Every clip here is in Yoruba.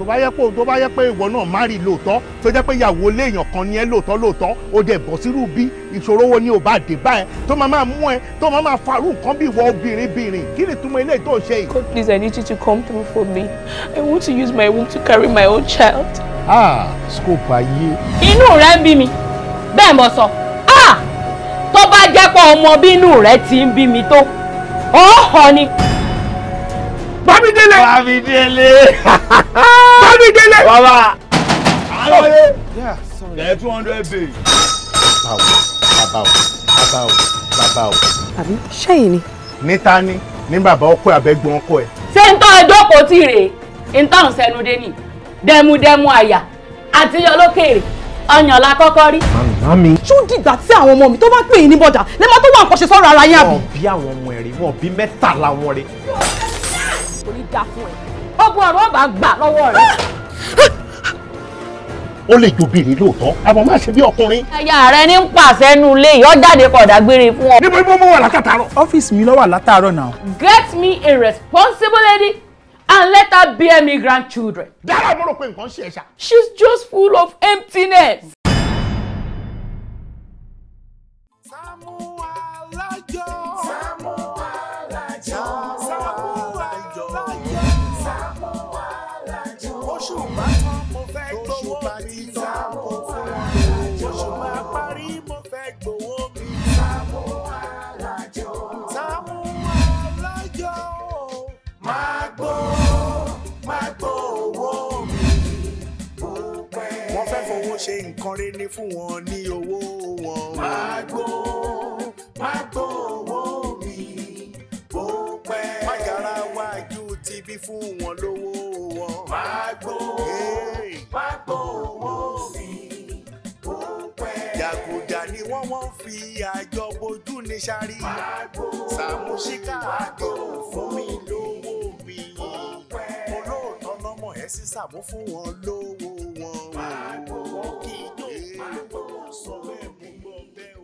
bá yẹ pé ìwọ náà marry lóòótọ́ tó jẹ́ pé ìyàwó léèyàn kan ni ẹ lóòótọ́ ó dẹ̀ bọ̀ sírú bí ìṣòro wo ni ò bá dé báyẹn tó máa mú ẹ tó máa farú nǹkan bí ìwọ obìnrin kí ni túmọ̀ eléyìí tó ṣe yìí. God, please, I need you to come through for me. I want to use my womb to carry my own child. Scope ayé. Inú rẹ̀ ń bí mi bẹ́ẹ̀ mo sọ tó bá jẹ́ pé ọmọ bínú rẹ̀ ti ń bí mi tó ọ̀họ́ ni. Bámidélé. Baba. Yeah, sorry. Get 200 bay. Bàbá o. Àbí ṣẹ́yìn ni. Níta ni ní bàbá ọkọ ẹ̀ àbẹ́gbọ́n ọkọ ẹ̀. Ṣé ń tọ́ ẹjọ́ kò tí rèé ń tọ́ ìṣẹ́nu dé ní dẹmudẹmu àyà àti yọlókèrè ọyàn la kọ́kọ́ rí. Mami. Ṣó dìgbà tí àwọn ọmọ mi tó bá pè yín ní bọ́dà lè má tó wà nǹkan ṣe sọ́rọ̀ ara yín àbí. Wọ́n bí àwọn ọmọ ẹ̀rí wọ́n bí 13 wọn rí. Orí dá fún ẹ ọgbọ́n ọ̀rọ̀ bá gbà lọ́wọ́ rẹ̀. Ó lè jobìnrin lóòótọ́ àmọ́ má ṣe bí ọkùnrin. Ẹ̀yà rẹ ní ń pàṣẹ nu ilé yìí ó jáde kọ̀dà gbére fún ọ. Níbo mo wà látàárọ̀. Ọ́fíìsì mi ló wà látàárọ̀ náà. Get me a responsible lady and let her bear me grandchildren. Dára mo rò pé nǹkan ṣe ẹ̀ ṣá. She's just full of emptiness. Saamu Alaju. Saamu Alaju. Saamu Alaju. Saamu Alaju. Oṣù bá tán mo fẹ́ gbowó mi. Saamu Alaju. Oṣù máa parí mo fẹ́ gbowó mi. Saamu Alaju. Saamu Alaju. Máa gbó owó mi. Wọ́n fẹ́ fowó ṣe nǹkan rí ní fún wọn ní owó wọn. Máa gbó owó mi. Bó pẹ́. Má yára wájú ti bí fún wọn lówó wọn. Máa gbó owó mi. Bó pẹ́. Jàgùjà ni wọ́n fi àjọ bojú ní sáré. Máa gbó Saamu ṣíkà àjọ fún mi lówó mi. Olóòótọ́ lọ́mọ ẹ̀ sí Saamu fún wọn lówó wọn. Máa gbó kí ijó sọ bẹ́ẹ̀ mú gbọ́ bẹ́ẹ̀ o.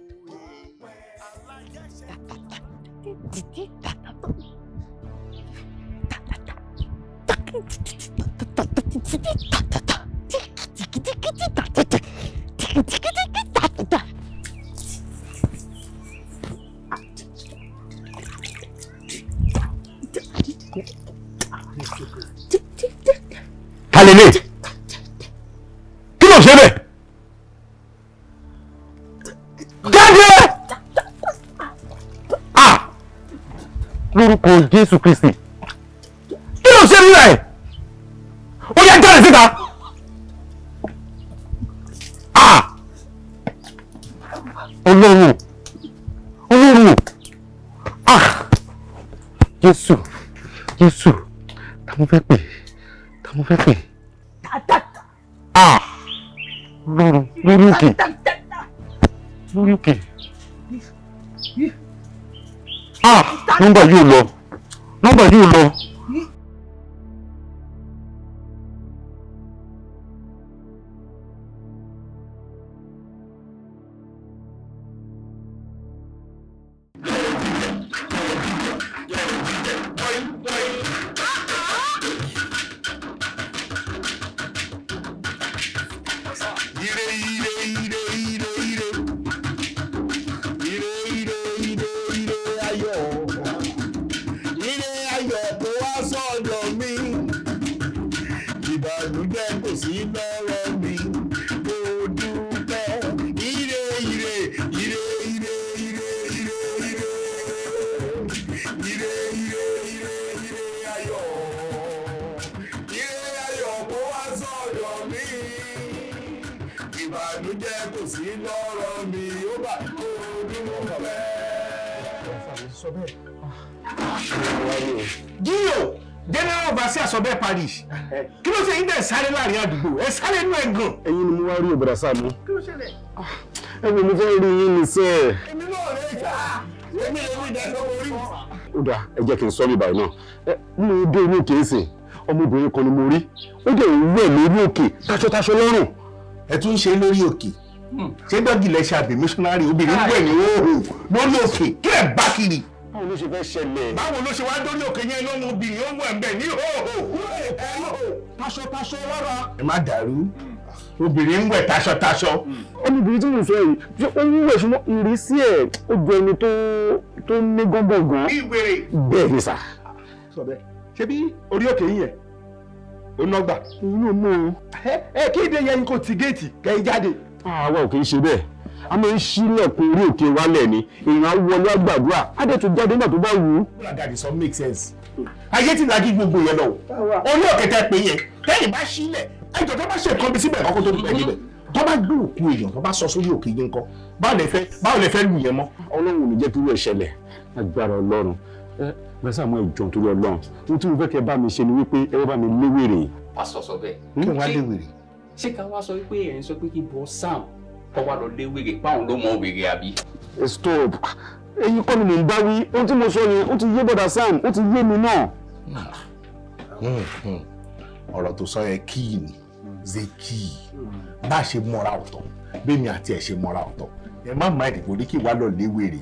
Kalele. Kí ló ṣe bẹ́ẹ̀? Jáde! Lórúkọ Jésù Kristi. Kí ló ṣe nílẹ̀ ẹ̀? Ó yá jáde síta. Ọlọ́run. Jésù. Ta mo fẹ́ pè? Lórí òkè. Nọ́mbà yóò lọ. Gio, General Overseer Sobe Parish. Kí ló ṣe yín dẹ̀ sáré láàrin àdúgbò? Ẹ sáré inú ẹ̀gàn. Ẹ̀yin ni mo wá rí òbúra Saamu. Kí ló ṣẹlẹ̀? Ẹ̀yin mo fẹ́ rí yín ní sẹ́ẹ̀. Èmi náà rẹ̀ jà. Èmi lè rí ìdájọ́ orí. Ó dáa, ẹ jẹ́ kí n sọ ní báyìí náà. Mo dé orí òkè ìsìn, ọmọbìnrin kan ni mo rí. Ó dẹ̀ ń wẹ̀ lórí òkè, taṣọ lọ́rùn. Ẹ tún ń ṣe lórí òkè. Ṣé dọ́gì lẹ ṣe àbí missionary obìnrin wẹ̀ ní òòrùn lórí òkè? Kí lẹ̀ bá kiri? ló ṣe fẹ́ ṣẹlẹ̀. Báwo ló ṣe wá dórí òkè yẹn lọ́mọ obìnrin ó wọ̀ ẹ̀mbẹ̀ ní hòhò. Taṣọ rárá. Ẹ má dàrú. Obìnrin ń wẹ̀ taṣọ. Ọmọbìnrin tí mo sọ yìí ṣé ó ń wẹ̀ ṣùgbọ́n ìrísí ẹ̀ ó jẹ́ ẹni tó ní gángan. Ìwèrè. Bẹ́ẹ̀ ni sà. Sọ bẹ́ẹ̀ ṣé bí orí òkè yìí yẹn ó nọ́gbà. Inú mú o. Kí ìdè yẹn kò ti géètì kẹ́ jáde. Àwa ò kì í ṣe bẹ́ẹ̀. A máa ń ṣílẹ̀kùn orí òkè wálẹ̀ ni èèyàn á wọlé àgbàdúrà á dẹ̀ tún jáde nígbà tó bá wù ú. That is all make sense. Ayé ti lajú gbogbo yẹn lọ. Orí òkè tẹ́ pé yẹn tẹ́yìn bá sílẹ̀ ẹjọ́ tó bá ṣe nǹkan bí síbẹ̀ kọ́kọ́ tó dúpẹ́ níbẹ̀. Tó bá gbé òkú èèyàn tó bá sọ sórí òkè yẹn ńkọ́ báwo lè fẹ́ lù yẹn mọ́. Ọlọ́run ò ní jẹ́ kí irú ẹ̀ ṣẹlẹ̀ agbára Ọlọ́run. Bẹ́ẹ̀ Sàámú ẹ̀jọ̀ torí Ọlọ́run ohun tí mo fẹ́ kẹ́ bá mi ṣe ni wípé ẹ bá mi léwèrè. Pastor Sobe kí wọ́n á léwèrè. Ṣé ká wá sọ wípé ẹ̀ ń sọ pé kí bọ́ Sam kọ́ wá lọ léwèrè páwọn ló mọ wèrè àbí? Stop. Ẹ̀yin kọ́ ni mò ń bá wí ohun tí mo sọ yẹn ó ti yé bọ̀dà Sam ó ti yé mi náà. Ọ̀rọ̀ tó sọ yẹn kíì ni zeki bá a ṣe mọ́ra ọ̀tọ̀ bẹ́ẹ̀ni àti ẹ̀ ṣe mọ́ra ọ̀tọ̀ ẹ má máa ìdìbò ní kí wàá lọ léwèrè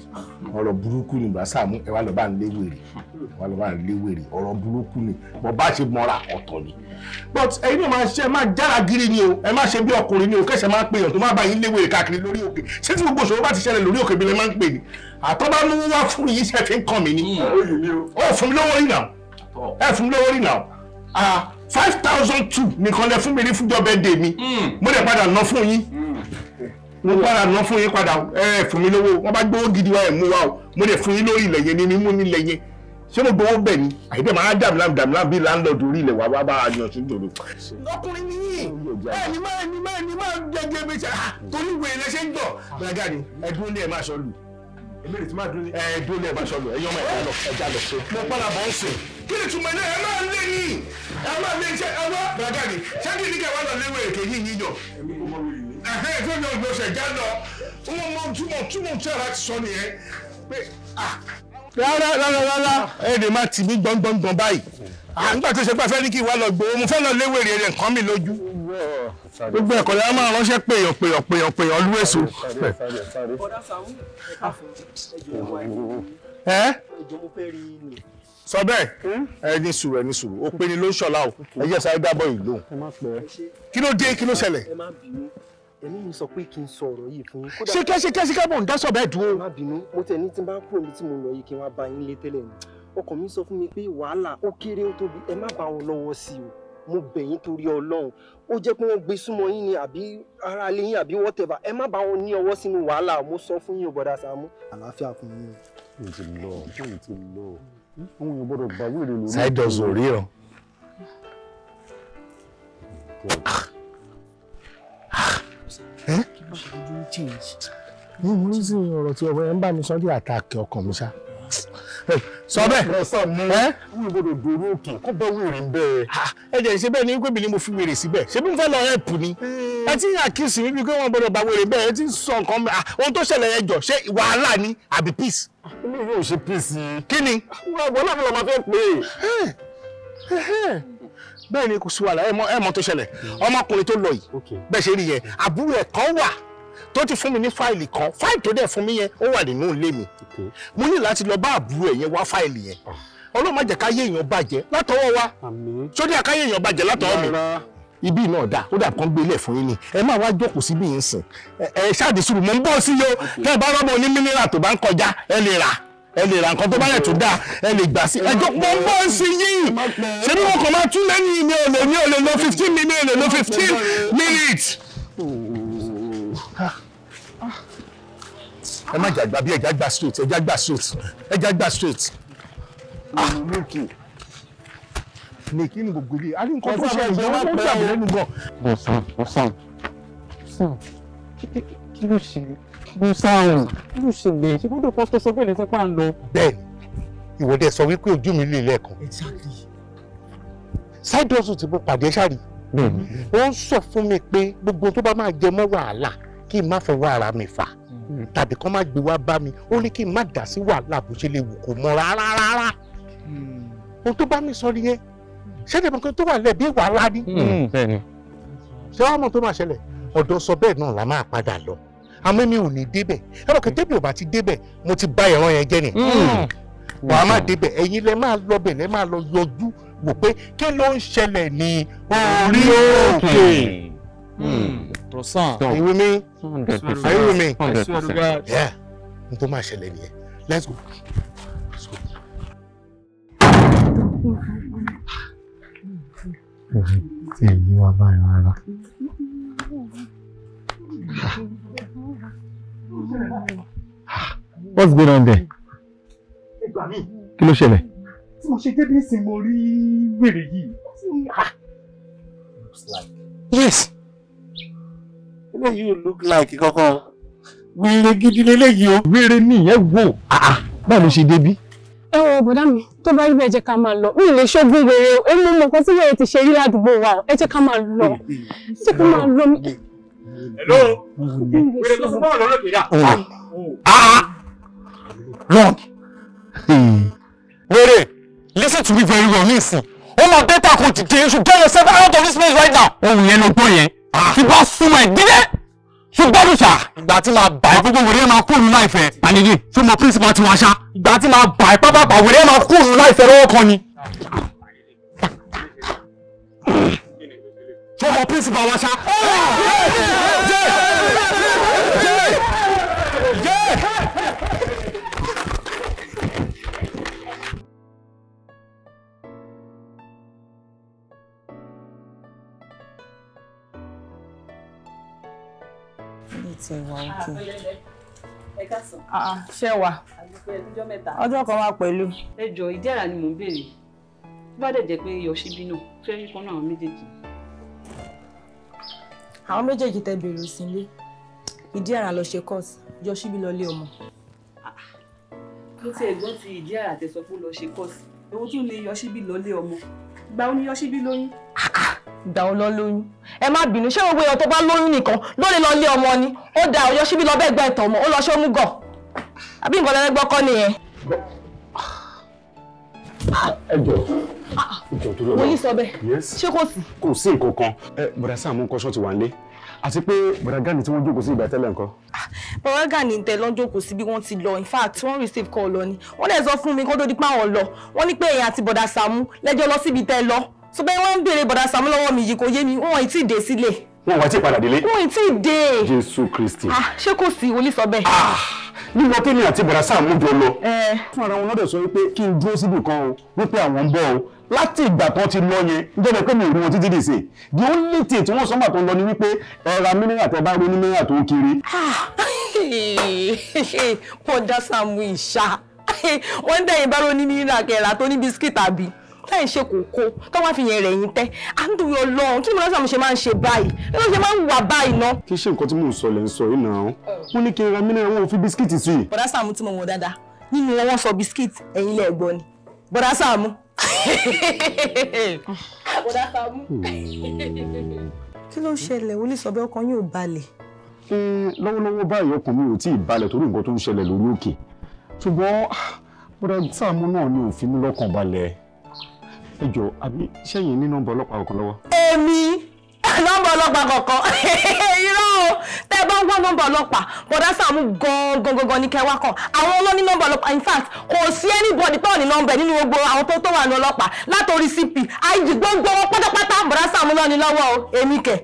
ọ̀rọ̀ burúkú ni bá Sàámú ẹ wá lọ bá ń léwèrè ọ̀rọ̀ burúkú ni bọ́ bá a ṣe mọ́ra ọ̀tọ̀ ni but ẹ̀yin náà máa ṣe máa jára gírí ni o ẹ má ṣe bí ọkùnrin ni o kẹsẹ̀ máa ń pè yàn tó má bá yín léwèrè káàkiri lórí òkè ṣé tí gbogbo ìṣòro bá ti ṣẹlẹ̀ lórí òkè bí lè máa ń pè ní àtọ́ bá mú wá fún yín ṣe fi ń kàn mí ni ó fún mi lówó rí náà ẹ fún mi lówó rí náà 5,002 nìkan lẹ fún mi ní fúnjọ́ birthday mi mo lè padà ná fún yín padà ẹ fún mi lówó wọ́n bá gbówó gidi wá ẹ̀ mú wá o mo lè fún yín lórí ilẹ̀ yẹn ní mímú nílẹ̀ yẹn ṣé mo gbowó bẹ̀ ni àyíbẹ̀ máa dàmìlà bí láńlọ́ọ̀dù orí ilẹ̀ wá bá a yan sí dòdò. ọkùnrin nìyí ẹni máa jẹjẹ bí ṣe torí ìwé ilẹ̀ ṣe ń gbọ̀ gbàgà ni ẹdún ní ẹ máa sọ lù èmi tí máa dún ní ẹdún ní ẹ máa sọ lù ẹyọ ọmọ ẹja lọ ṣe. mo padà bọ̀ ń sìn kí ni túmọ̀ ilé ẹ máa lé ní ẹ máa lé iṣẹ́ ẹ wá gbàgà ni ṣé kí ni kẹ́ wá lọ léwé ètò yìí yíyọ. tó ní ọgbọ́n ṣẹ̀ já lọ wọ́n mọ túmọ̀ tí ara ti sọ nìyẹn pé rárá ẹ̀rẹ̀ máa tì mí gbọ̀ngbọ̀ngbọ̀n báyìí nígbà tó ṣe pé fẹ́ ní kí wá lọ gbowó mo fẹ́ lọ léwèrè rẹ̀ nǹkan mi lójú gbogbo ẹ̀kọ́ lẹ́yìn máa ránṣẹ́ péyàn olúwèso. sọ bẹ́ẹ̀ ẹ ní sùúrù ó pe ni ló ń ṣọlá o ẹ jẹ́ sáré dábọ̀ yìí lóhùn kí ló dé kí ló ṣẹlẹ̀. èmi mi sọ pé kí n sọ ọ̀rọ̀ yìí fún yín. ṣé kẹ́sí kábọ̀ ń dá sọ bẹ́ẹ̀ dúró. má bínú mo tẹ̀ ní tí n bá kúrò níbi tí mo lọ yìí kí n wá bá yín lé tẹ́lẹ̀ ni ọkàn mi sọ fún mi pé wàhálà ó kéré ó tóbi ẹ má bá wọn lọ́wọ́ sí o mo bẹ̀ yín torí Ọlọ́run ó jẹ́ pé wọ́n gbé súnmọ́ yín ni àbí ara ilé yín àbí whatever ẹ má bá wọn ní ọwọ́ sínú wàhálà mo sọ fún yín o bọ̀dá Sàámú. àlàáfíà fún yín. mo ti lọ àwọn èèyàn gbọ́dọ̀ gbà wíìrì lórí. Ṣáìdọ̀sì ò ríran. mo ní sí ọ̀rọ̀ tí ọ̀rọ̀ yẹn ń bá mi sọ dé àtàkì ọkàn mi ṣá. sọ bẹ́ẹ̀ wíìrì gbọ́dọ̀ dòrò òkè kó bá wíìrì ń bẹ́ẹ̀. ẹ jẹ́ ṣe bẹ́ẹ̀ ni wípé mi ni mo fi wèrè síbẹ̀ ṣé bí mo fẹ́ lọ ẹ̀pù ni ẹ ti ń àkíyèsí mi bí pé wọ́n gbọ́dọ̀ bá wèrè bẹ́ẹ̀ ẹ ti ń sọ nǹkan mi ohun tó ṣẹlẹ̀ yẹn jọ ṣé wàhálà ni àbí peace. ilé yóò ṣe peace. kí ni. wọ́n náà fi lọ́ọ́ máa fẹ́ pè é. bẹ́ẹ̀ ni kò sí wàhálà ẹ mọ̀ tó ṣẹlẹ̀ ọmọkùnrin tó lọ yìí bẹ́ẹ̀ ṣe rí yẹn àbúrò ẹ̀ kan wà tó ti fún mi ní fáìlì kan fáìlì tó dẹ̀ fún mi yẹn ó wà nínú ilé mi mo ní láti lọ bá àbúrò ẹ̀ yẹn wá fáìlì yẹn Ọlọ́run má jẹ́ káyé èèyàn bàjẹ́ látọwọ́ wa sódì àkáyé èèyàn bàjẹ́ látọwọ́ mi ibi náà dá ó dà kán gbélé fún yín ni ẹ máa wá jókòó síbí yín sìn ẹ ṣáàdì sùúrù mo ń bọ̀ sí yo tẹ́ ẹ bá rọ́bọ̀ ní mínírà tó bá ń kọjá ẹ lè ra nǹkan tó bá yẹ tó dáa ẹ lè gbà sí ẹjọ́ mo ń bọ̀ sí yín ṣé bí wọn kàn máa tún lẹ́yìn mi ò lè lo 15 minutes ẹ má jàgbá bí ẹja gbà straight ní kí ni gbogbo ilé a ní nǹkan tó ṣe ìjọba wá pẹ́ àwọn ẹnu gan. bọ̀sán kí ló ṣe bọ̀sán kí ló ṣe lè ṣe gbọ́dọ̀ Pastor Sobe lè sẹ́pà ń lọ. bẹ́ẹ̀ni ìwọ dẹ sọ wípé ojú mi lè lẹ́ẹ̀kan. side hustle tí mo pàdé ṣáàrì wọ́n sọ fún mi pé gbogbo tó bá máa jẹ mọ́ wàhálà kí n má fọwọ́ ara mi fà tàbí kán má gbé wá bá mi ó ní kí n má dá sí wàhálà bó ṣe lè wù kó mọ́ rárá ohun tó bá mi sọ nìyẹn ṣẹ́ni mọ̀kàn tó wà lẹ́bí wàhálà ni. ṣé wàá mọ̀ tó máa ṣẹlẹ̀ ọ̀dọ̀ sọ bẹ́ẹ̀ náà la máa padà lọ àmọ́ mi ò ní débẹ̀ ẹ̀rọ kẹ́tẹ́ bí ò bá ti débẹ̀ mo ti bá ìran yẹn jẹ́ ni wàá má débẹ̀ ẹ̀yin lẹ máa lọ bẹ̀ lẹ máa lọ yọjú wò pé kí ló ń ṣẹlẹ̀ ní orí òkè. Are you with me? Are you with me? Yeah. N tó máa ṣẹlẹ̀ nìyẹn. Let's go. Tí èyí wá báyìí rárá. What's going on there? Kí ló ṣẹlẹ̀? Tí mo ṣe débi sí mo rí wèrè yìí. Yes. You look like kankan. Wèrè gidi leléyìí o. Wèrè nìyẹn wò. Báwo ló ṣe débí? Ẹ wo bọ̀dá mi, tó bá rí bẹ́ẹ̀ jẹ́ ká máa lọ. Mi ò lè ṣógun wèrè o. Èmi mọ̀ nǹkan tí wèrè ti ṣe rí ládùúgbò wa o. Ẹ jẹ́ ká máa lọ. Ẹ jẹ́ ká máa lọ. Hello. Wèrè tó fún bọ́ọ̀lù lókè dà. Wrong. Wèrè, listen to me very well, listen. Oh my data code today, you should get yourself out of this place right now. Ohun yẹn ló gbọ́ yẹn. Tí bá súnmọ́ ẹ̀ dídẹ́. Ṣùgbọ́n ṣá, ìgbà tí máa bà ẹ́ gbogbo wèrè máa kúrò ní láìfẹ́. Àníyí, ṣé mo principal ti wá ṣá? Ìgbà tí máa bà ẹ́ pápápá wèrè máa kúrò ní láìfẹ́ lọ́wọ́ kan ni. Ṣé mo principal wá ṣá? Ṣé wà? Ọjọ́ kan wà pẹ̀lú. Ẹ jọ̀ọ́ ìdí àrà ni mò ń béèrè. Tó bá dẹ̀ jẹ́ pé Yọ̀ṣíbí náà fẹ́ rí kan náà àwọn méjèèjì. Àwọn méjèèjì tẹ bèrè sílé. Ìdí àrà lọ ṣe course, Yọ̀ṣíbí lọ lé ọmọ. Mo ti ẹ̀gbọ́n ti ìdí àrà tẹ sọ pé ó lọ ṣe course. Ewu tún ni Yọ̀ṣíbí lọ lé ọmọ. Ìgbà wo ni Yọ̀ṣíbí lóyún? Ìgbà wo lọ lóyún? Ẹ má bínú, ṣé gbogbo èèyàn tó bá lóyún nìkan ló lè lọ lé ọmọ ni? Ó da Yọ̀ṣíbí lọ bẹ́ẹ̀ gbẹ́ ìtàn ọmọ, ó lọ ṣe òmùgọ̀. Àbí nǹkan lẹ́gbẹ́ kọ́ nìyẹn. Ẹ jọ̀ọ́. Ìjọ tó lọ. Mo yí sọ bẹ́ẹ̀. Ṣé kò sí? Kò sí nǹkan kan. Bọ̀dá Saamu kọ́ṣọ́ ti wà nílé. Àti pé bọ̀dá Gani tí wọ́n jókòó sí ìgbà tẹ́lẹ̀ nǹkan. Bọ̀dá Gani tẹ lọ jókòó sí bí wọ́n ti lọ. In fact, wọ́n receive call lọ ni. Wọ́n dẹ̀ sọ fún mi kó tó di pé àwọn lọ. Wọ́n ní pé èèyàn àti bọ̀dá Saamu lẹ́jọ́ lọ síbi tẹ́ lọ. So bẹ́ẹ̀ wọ́n ń béèrè bọ̀dá Saamu lọ́wọ́ mi yìí kò yé mi. Wọ́n ì tí ì dé sílé. Wọ́n wá tí padà délé. Wọ́n ì tí ì dé. Jésù Kristi. Ṣé kò sí wòlíì sọ bẹ́ẹ̀? Lílọ tèmi àti bọ̀dá Saamu jọ lọ. Fún ara wọn lọ́dọ̀ sọ wípé kí n dúró síbì kan o, wípé àwọn ń bọ̀ o. Láti ìgbà tó ti lọ yẹn, níjọba pé mi ò rí wọn títí dì sí. The only thing tí wọ́n sọ gbà tó ń lọ ni wípé ẹ̀ra mínírà tẹ bá rí ní mínírà tó ń kiri. Bọ̀dá Saamu ìṣá. Wọ́n dẹ̀yìn bá rí ní mínírà kẹ̀rà tó ní bisikíìtì àbí. Láì ṣe kòkó tó wá fi yẹn rẹ̀ yín tẹ́. À ń dùn Ọlọ́run kí Bọ̀dá Saamu ṣe máa ń ṣe báyìí. Ló ṣe máa ń wà báyìí ná. Kì í ṣe nǹkan tí mò ń sọ lẹ́ ń sọ yìí náà. Wọ́n ní kí n ra mínírà wọn ò fi bisikíìtì sí. Bọ̀dá Saamu tí mo wọ̀ dáadáa. Nínú wọn sọ bisikíìtì ẹ̀yin lẹ̀ gbọ́ ni. Bọ̀dá Saamu. Bọ̀dá Saamu. Kí ló ṣẹlẹ̀? Wòlíì sọ bẹ́ẹ̀ ọkàn yóò balẹ̀. Lọ́wọ́lọ́wọ́ báyìí ọkàn mi ò tí ì balẹ̀ torí nǹkan tó ń ṣẹlẹ̀ lórí òkè. Ṣùgbọ́n bọ̀dá Saamu náà ni ò fi mí lọ́kàn balẹ̀. Ẹ jọ̀ọ́, àbí ṣẹ́yìn ní nọ́mbà ọlọ́pàá kankan lọ́wọ́? Èmi nọ́mbà ọlọ́pàá kankan. Irọ́ o, tẹ́ bá ń gbọ́ nọ́mbà ọlọ́pàá, Bọ̀dá Saamu gangan ní kẹwàá kan. Àwọn ọlọ́ní nọ́mbà ọlọ́pàá, in fact, kò sí anybody tó ní nọ́mbà nínú gbogbo àwọn tó wà ní ọlọ́pàá látòrí CP. IG gbogbo wọn pátápátá Bọ̀dá Saamu lọ ní lọ́wọ́ o, èmi kẹ̀.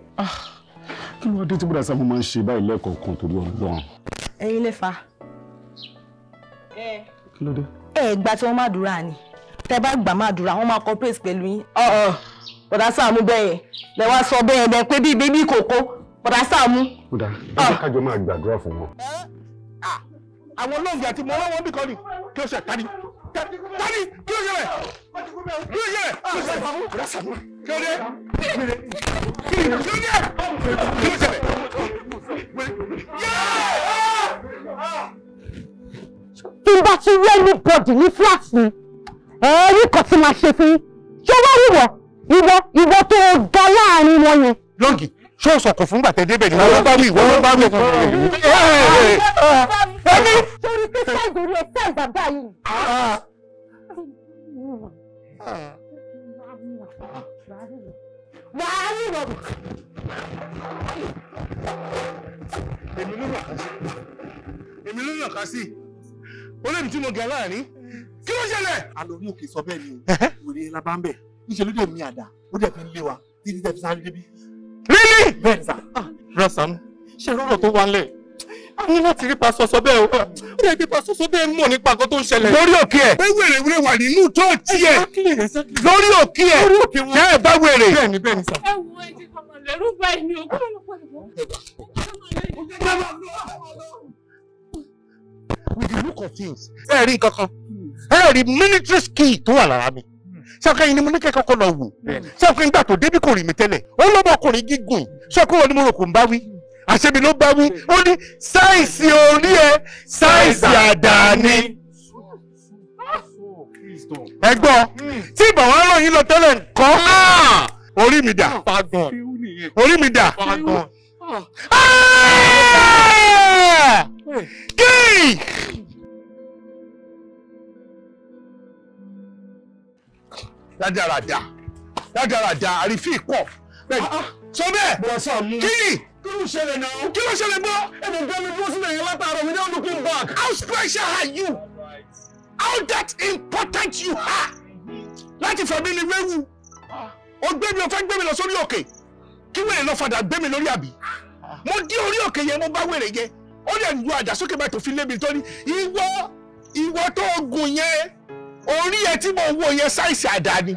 Kí ló dé tí Bọ̀dá Saamu máa ń ṣe báyìí lẹ́ẹ̀kọ̀ọ̀kan torí Ọlọ́run? Ẹ̀yin lè fa. Kí ló dé? Ìgbà tí wọ́n máa dúrà ni. Tẹ́ bá gbà máa dúrà, wọ́n máa cooperate pẹ̀lú yín. Bọ̀dá Saamu bẹ́ẹ̀ lẹ wá sọ bẹ́ẹ̀ bẹ́ẹ̀ pé bí bébí kòkó Bọ̀dá Saamu. Ó dáa, ẹ jẹ́ kájọ máa gbàdúrà fún wọn. Àwọn olóògùn àti mọ̀ọ́lọ́ wọn bí kan ni kí ó ṣe tani kí ó ṣe rẹ̀ kí ó ṣe rẹ̀ Bọ̀dá Saamu kí ó dé kí ó dé kí ó ṣe rẹ̀. Tí n bá ti rí anybody ní flat ni ẹ̀ẹ́rì kan tí máa ṣe fún yín ṣé wọ́n rí ìwọ tó ga láàrin wọn yẹn. Lọ́ọ̀gì ṣé o sọ̀kò fún gbàtẹ́ débẹ̀ ni wọ́n ló bá mi ìwọ ló bá mi. Ẹni torí pé sáìdì orí ẹ sáì bàbá yìí. Wàá rí ìwọ. Èmi ló yàn ká sí. Ó lè mi tí mo ga láàrin Kí ló ṣẹlẹ̀? Àlórí òkè sọ bẹ́ẹ̀ ni o. Wèrè la bá ń bẹ̀. Níṣẹ́ ló dẹ̀ mí àdá. Ó dẹ̀ fi ń lé wa. Títí tẹ̀ fi sáré débi. Really? Bẹ́ẹ̀ ni sà. Rẹ̀ Sàámú. Ṣé rọ́rọ̀ tó wà lẹ̀? A ní láti rí Pastor Sobe o. Ó yẹ kí Pastor Sobe mọ̀ nípa nǹkan tó ń ṣẹlẹ̀. Lórí òkè ẹ̀. Pé wèrè wà nínú chọ́ọ̀chì ẹ̀. Lórí òkè ẹ̀. Lórí òkè wọn. Ṣé ẹ bá wèrè? Bẹ́ẹ̀ ni sà. Ẹ wo ẹ ti kọ́mọ lẹ́rú báyìí ni o. With the look of things, ẹ rí kankan. Ẹ rí military skill tó wà lára mi. Ṣọ́kẹ́ yìí ni mo ní kẹ́kọ̀ọ́ kọ́ lọ wò. Ṣọ́kẹ́ nígbà tó débí kò rí mi tẹ́lẹ̀. Ó lọ́mọkùnrin gígùn. Ṣọ́kẹ́ wọn ni mo rò kò ń bá wí. Àṣẹbi ló bá wí. Ó ní sáìsì orí ẹ, sáìsì àdáni. Ẹ gbọ́, tí ìbọn wọn ràn yín lọ tẹ́lẹ̀ nǹkan. Orí mi dà. Orí mi dà. Kí! Rádaràdà àrífín pọ̀. Sobe! Kí! Kí ló ṣẹlẹ̀ náà? Kí ló ṣẹlẹ̀ gbọ́? Ẹ̀mọ̀ gbọ́ mi dúró sílẹ̀ yẹn látàárọ̀ without looking back. How special are you? How that important you are? Láti fẹ̀mí ni wéwu. O gbé mi, o fẹ́ gbé mi lọ sórí òkè. Kí wèrè lọ fàdà gbé mi lórí àbí? Mo dí orí òkè yẹn, mo bá wèrè yẹn. Ó lè lu àdàsókè báyìí tó fi lé mi tó ní. Ìwọ tó gùn yẹn, orí ẹ tí mo wò yẹn sáìsì àdá ni.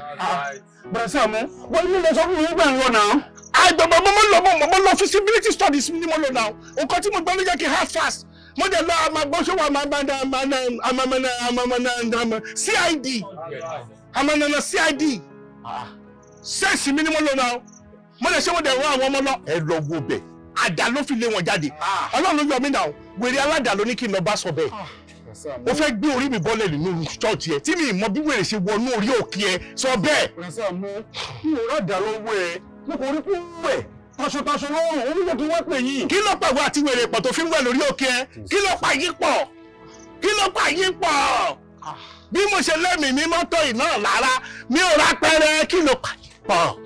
Bẹ̀rẹ̀ Sàámú, wọ́n ní lọ sọ fún mi nígbà ń lọ náà. Àgbẹ̀bọ̀ mo lọ feasibility studies ni mo lọ náà. Nǹkan tí mo gbọ́ ló jẹ́ kí hard fast. Mo dẹ̀ lọ àmàgbọ́sọ̀wọ́ CID. Àmànà CID. Sẹ́ẹ̀sì mi ni mo lọ náà. Mo lè ṣe wọ́n dẹ̀ rán àwọn ọmọ lọ. Ẹ lọ wo bẹ̀. Àdá ló fi lé wọn jáde. Ọlọ́run ló yọ mí náà. Wèrè aládàá ló ní kí n lọ bá sọ bẹ́ẹ̀. Ó fẹ́ gbé orí mi bọ́lẹ̀ nínú ṣọ́ọ̀tì ẹ̀ tí mi mọ bí wèrè ṣe wọnú orí òkè ẹ̀ sọ bẹ́ẹ̀. Sàámú, kí o rádà lọ́wọ́ ẹ. Mo kò rí kú wẹ̀. Taṣọ lọ́rùn, ó ní kí wọ́n pè yín. Kí ló pàwọ́ àti wèrè pọ̀ tó fi ń wẹ̀ lórí òkè ẹ̀? Kí ló pa yín pọ̀? Kí ló pa yín pọ̀? Bí mo ṣe lẹ́mìí mi mọ́tò iná lára, mi ò rà pẹ́rẹ́. Kí ló pa yín pọ̀?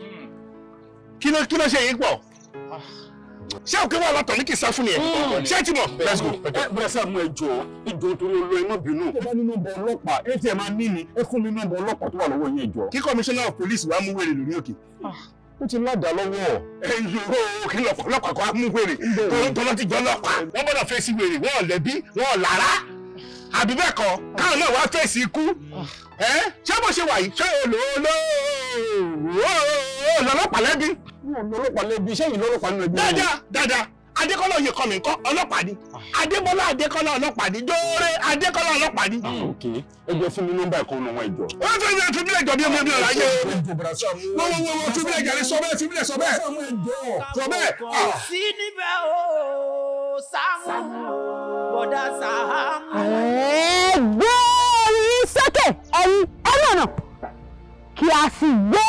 Kí ló ṣe yín pọ̀? Ṣé òkè wà látọ̀ ní kì í sá fún ni ẹ̀? Ṣé ti mọ̀? Let's go. Bẹ̀rẹ̀ Sàámú ìjọ torí olú ẹ má bínú. Ẹ bá ní nọ́mbà ọlọ́pàá, ẹ tiẹ̀ máa ní ni, ẹ fún mi nọ́mbà ọlọ́pàá tó wà lọ́wọ́ yín ìjọ. Kí commissioner of police wá mú wèrè lórí òkè. Ó ti ládàá lọ́wọ́. Ẹ yòó kí lọ́pàá kan á mú wèrè. Tọ́lọ́ ti jọ ọlọ́pàá. Wọ́n gbọ́dọ̀ fèsì wèrè, wọ́n lẹ́bí, wọ́n lára. Àbí bẹ́ẹ̀ kọ́, káwọn náà wá fèsì ikú. Ṣé bó ṣe wà yìí? Ṣé olólọ́pàá lẹ́bí? Olólọ́pàá lẹ́bí, ṣé yìí lọ́lọ́pàá nínú ẹbí? Dáadáa. Adékọ́lá oyè kọ́ mi kọ́ ọlọ́pàá ni. Adébọ́lá Adékọ́lá ọlọ́pàá ni. Dóore Adékọ́lá ọlọ́pàá ni. Ok, ẹ jẹ́ fún mi nọ́mbà ẹ̀kọ́ ọ̀nà wọn ìjọ. Wọ́n fẹ́ mi fi mílẹ̀ jọ bí omi ọ̀la yé. Wọ́n fi mílẹ̀ jàre sọ bẹ́ẹ̀ sọ bẹ́ẹ̀. Sí níbẹ̀ o, Saamu, bọ̀dá Saamu. Gbé orí sókè ẹ̀yin ọlọ́nà kí a sì gbé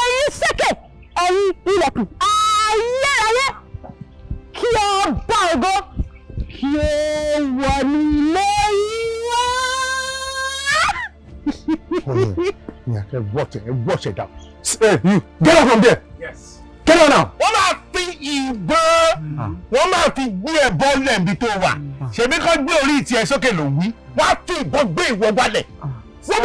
orí sókè ẹ̀yin ilẹ̀kùn ayérayé. Kí ọba ògo kí ó wọnú ilé wa. Watch it down. You get out from there. Yes. Get out now. Wọ́n máa fi ìbọn, wọ́n máa fi gbé ẹ bọ́ọ̀lẹ̀ níbi tó wà. Ṣèbí kan gbé orí ìtì ẹ sókè ló wí. Wọ́n á fi ìbọn gbé ìwọ wálẹ̀. Wọ́n